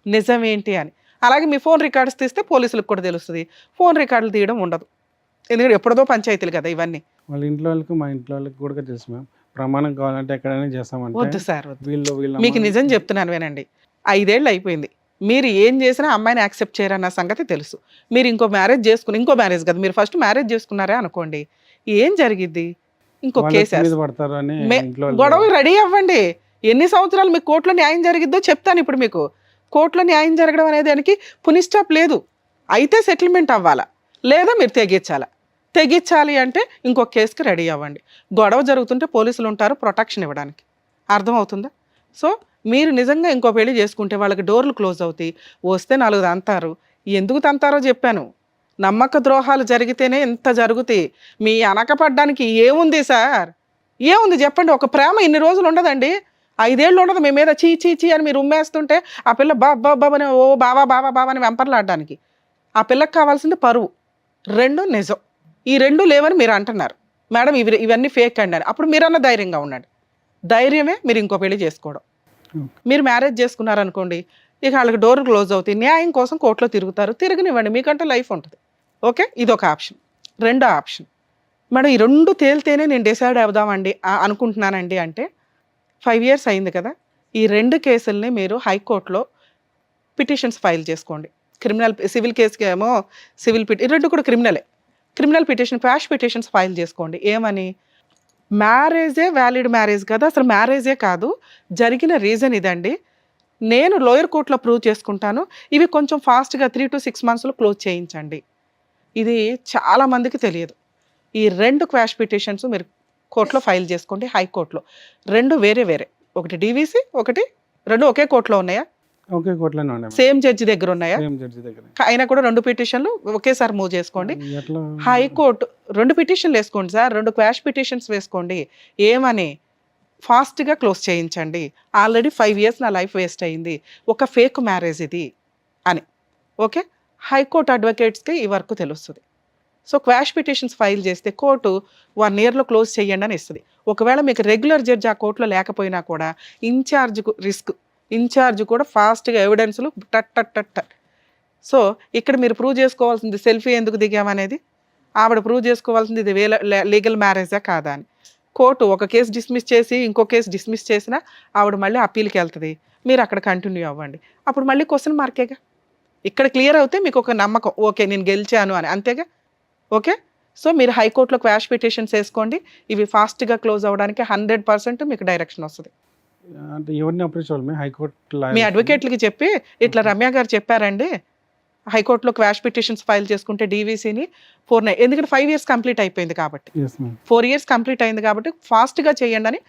నిజం ఏంటి అని. అలాగే మీ ఫోన్ రికార్డ్స్ తీస్తే పోలీసులకు కూడా తెలుస్తుంది. ఫోన్ రికార్డులు తీయడం ఉండదు, ఎందుకంటే ఎప్పుడదో పంచాయతీలు కదా ఇవన్నీ. వాళ్ళ ఇంట్లో వాళ్ళకి మా ఇంట్లో వాళ్ళకి కూడా తెలుసు మ్యామ్. ప్రమాణం కావాలంటే ఎక్కడైనా చేస్తామంటే వద్దు సార్, వద్దు. వీళ్ళు మీకు నిజం చెప్తున్నాను వినండి. 5 ఏళ్ళు అయిపోయింది, మీరు ఏం చేసినా అమ్మాయిని యాక్సెప్ట్ చేయరన్న సంగతి తెలుసు. మీరు ఇంకో మ్యారేజ్ కదా, మీరు ఫస్ట్ మ్యారేజ్ చేసుకున్నారే అనుకోండి, ఏం జరిగిద్ది? ఇంకో కేసు పడతారు అని గొడవ రెడీ అవ్వండి. ఎన్ని సంవత్సరాలు మీకు కోర్టులో న్యాయం జరిగిద్దో చెప్తాను ఇప్పుడు. మీకు కోర్టులో న్యాయం జరగడం అనేది దానికి పునిస్టాప్ లేదు. అయితే సెటిల్మెంట్ అవ్వాలా, లేదా మీరు తెగించాలి అంటే ఇంకొక కేసుకి రెడీ అవ్వండి. గొడవ జరుగుతుంటే పోలీసులు ఉంటారు ప్రొటెక్షన్ ఇవ్వడానికి. అర్థమవుతుందా? సో మీరు నిజంగా ఇంకో పెళ్లి చేసుకుంటే వాళ్ళకి డోర్లు క్లోజ్ అవుతాయి, వస్తే 4 తంతారు. ఎందుకు తంతారో చెప్పాను. నమ్మక ద్రోహాలు జరిగితేనే ఎంత జరుగుతాయి. మీ అనకపడ్డానికి ఏముంది సార్? ఏముంది చెప్పండి? ఒక ప్రేమ ఇన్ని రోజులు ఉండదండి, 5 ఏళ్ళు ఉండదు. మీ మీద చీ చీ చీ అని మీరు ఉమ్మేస్తుంటే ఆ పిల్ల బాబాని ఓ బాబా అని వెంపర్లాడడానికి. ఆ పిల్లకి కావాల్సింది పరువు, 2 నిజం. ఈ 2 లేవని మీరు అంటున్నారు మేడం, ఇవన్నీ ఫేక్ అండి అని. అప్పుడు మీరన్నా ధైర్యంగా ఉండండి. ధైర్యమే మీరు ఇంకో పెళ్లి చేసుకోవడం. మీరు మ్యారేజ్ చేసుకున్నారనుకోండి, ఇక వాళ్ళకి డోర్ క్లోజ్ అవుతాయి. న్యాయం కోసం కోర్టులో తిరగనివ్వండి, మీకంటే లైఫ్ ఉంటుంది. ఓకే, ఇదొక ఆప్షన్. 2వ ఆప్షన్, మేడం ఈ 2 తేలితేనే నేను డిసైడ్ అవుదామండి అనుకుంటున్నానండి అంటే 5 years అయింది కదా, ఈ 2 కేసుల్ని మీరు హైకోర్టులో పిటిషన్స్ ఫైల్ చేసుకోండి. సివిల్ కేసుకి ఏమో సివిల్ 2 కూడా criminal petition, quash petitions file చేసుకోండి. ఏమని? మ్యారేజే వ్యాలిడ్ మ్యారేజ్ కదా, అసలు మ్యారేజే కాదు, జరిగిన రీజన్ ఇదండి, నేను లోయర్ కోర్టులో ప్రూవ్ చేసుకుంటాను, ఇవి కొంచెం ఫాస్ట్గా 3 to 6 monthsలో క్లోజ్ చేయించండి. ఇది చాలామందికి తెలియదు. ఈ 2 క్వాష్ పిటిషన్స్ మీరు కోర్టులో ఫైల్ చేసుకోండి హైకోర్టులో. 2 వేరే, ఒకటి డీవీసీ, ఒకటి 2 ఒకే కోర్టులో ఉన్నాయా? ఒకే కోర్టులోనే ఉన్నాయి. సేమ్ జడ్జి దగ్గర ఉన్నాయా? సేమ్ జడ్జి దగ్గర. అయినా కూడా 2 పిటిషన్లు ఒకేసారి మూవ్ చేసుకోండి. ఎట్లా? హైకోర్టు 2 పిటిషన్లు వేసుకోండి సార్, 2 క్వాష్ పిటిషన్స్ వేసుకోండి. ఏమని? ఫాస్ట్గా క్లోజ్ చేయించండి. ఆల్రెడీ 5 years నా లైఫ్ వేస్ట్ అయింది, ఒక ఫేక్ మ్యారేజ్ ఇది అని. ఓకే, హైకోర్టు అడ్వకేట్స్కి ఈ వర్క్ తెలుస్తుంది. సో క్వాష్ పిటిషన్స్ ఫైల్ చేస్తే కోర్టు 1 yearలో క్లోజ్ చేయండి అని ఇస్తుంది. ఒకవేళ మీకు రెగ్యులర్ జడ్జి ఆ కోర్టులో లేకపోయినా కూడా ఇన్ఛార్జ్ కూడా ఫాస్ట్గా ఎవిడెన్స్లు టట్. సో ఇక్కడ మీరు ప్రూవ్ చేసుకోవాల్సింది సెల్ఫీ ఎందుకు దిగామనేది, ఆవిడ ప్రూవ్ చేసుకోవాల్సింది ఇది లీగల్ మ్యారేజా కాదా అని. కోర్టు ఒక కేసు డిస్మిస్ చేసి ఇంకో కేసు డిస్మిస్ చేసినా ఆవిడ మళ్ళీ అప్పీల్కి వెళ్తుంది, మీరు అక్కడ కంటిన్యూ అవ్వండి. అప్పుడు మళ్ళీ క్వశ్చన్ మార్కేగా. ఇక్కడ క్లియర్ అవుతే మీకు ఒక నమ్మకం, ఓకే నేను గెలిచాను అని, అంతేగా. ఓకే, సో మీరు హైకోర్టులో క్వాష్ పిటిషన్స్ వేసుకోండి. ఇవి ఫాస్ట్గా క్లోజ్ అవ్వడానికి 100% మీకు డైరెక్షన్ వస్తుంది. అంటే ఎవరిని అప్రోచ్ అవ్వాలి? హైకోర్టు మీ అడ్వకేట్లకి చెప్పి ఇట్లా రమ్య గారు చెప్పారండి, హైకోర్టులో క్వాష్ పిటిషన్స్ ఫైల్ చేసుకుంటే డీవీసీని 4 ఎందుకంటే 5 years కంప్లీట్ అయిపోయింది కాబట్టి, 4 years కంప్లీట్ అయింది కాబట్టి ఫాస్ట్గా చేయండి అని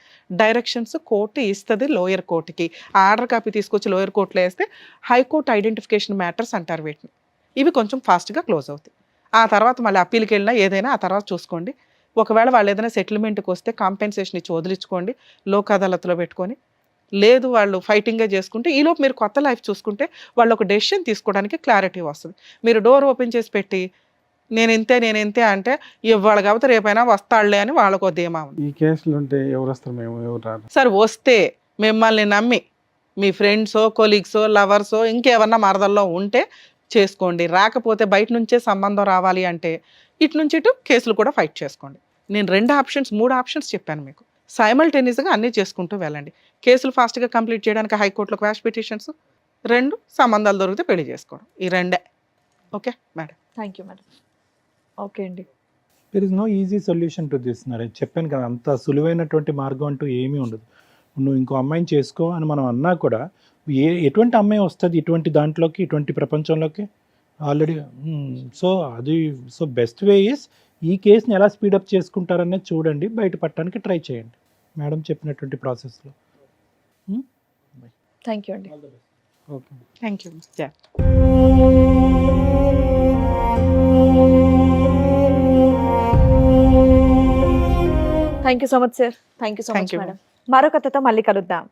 డైరెక్షన్స్ కోర్టు ఇస్తుంది లోయర్ కోర్టుకి. ఆ ఆర్డర్ కాపీ తీసుకొచ్చి లోయర్ కోర్టులో వేస్తే హైకోర్టు ఐడెంటిఫికేషన్ మ్యాటర్స్ అంటారు వీటిని. ఇవి కొంచెం ఫాస్ట్గా క్లోజ్ అవుతాయి. ఆ తర్వాత మళ్ళీ అప్పీల్కి వెళ్ళినా ఏదైనా ఆ తర్వాత చూసుకోండి. ఒకవేళ వాళ్ళు ఏదైనా సెటిల్మెంట్కి వస్తే కాంపెన్సేషన్ ఇచ్చి వదిలించుకోండి, లోక్ అదాలత్లో పెట్టుకొని. లేదు వాళ్ళు ఫైటింగ్గా చేసుకుంటే ఈలోపు మీరు కొత్త లైఫ్ చూసుకుంటే వాళ్ళు ఒక డెసిషన్ తీసుకోవడానికి క్లారిటీ వస్తుంది. మీరు డోర్ ఓపెన్ చేసి పెట్టి నేను ఇంతే అంటే ఇవాళ కాబట్టి రేపైనా వస్తాడులే అని వాళ్ళకు ధీమా ఉంది. ఈ కేసులు ఉంటే ఎవరు వస్తారు? మేము ఎవరు రారు సార్. వస్తే మిమ్మల్ని నమ్మి మీ ఫ్రెండ్సో కొలీగ్సో లవర్సో ఇంకేమన్నా మరదల్లో ఉంటే చేసుకోండి. రాకపోతే బయట నుంచే సంబంధం రావాలి అంటే ఇటు నుంచి ఇటు కేసులు కూడా ఫైట్ చేసుకోండి. నేను 3 ఆప్షన్స్ చెప్పాను మీకు. సైమల్టేనియస్గా అన్నీ చేసుకుంటూ వెళ్ళండి. కేసులు ఫాస్ట్గా కంప్లీట్ చేయడానికి హైకోర్టులో క్వాష్ పిటిషన్స్, 2 సంబంధాలు దొరికితే పెళ్లి చేసుకోవడం. ఈ 2. Okay madam. Thank you madam. Okay అండి. There is no easy solution to this. నేను చెప్పాను కదా, అంత సులువైనటువంటి మార్గం అంటూ ఏమీ ఉండదు. నువ్వు ఇంకో అమ్మాయిని చేసుకో అని మనం అన్నా కూడా ఎటువంటి అమ్మాయి వస్తుంది ఇటువంటి దాంట్లోకి, ఇటువంటి ప్రపంచంలోకి already. So best way is ఈ కేసుని ఎలా స్పీడప్ చేసుకుంటారనేది చూడండి, బయటపడటానికి ట్రై చేయండి మేడం చెప్పినటువంటి ప్రాసెస్లో. థ్యాంక్ యూ అండి. Okay. Thank you. Thank you so much sir. Thank you so Thank much you. Madam. మరో కథతో మళ్ళీ కలుద్దాం.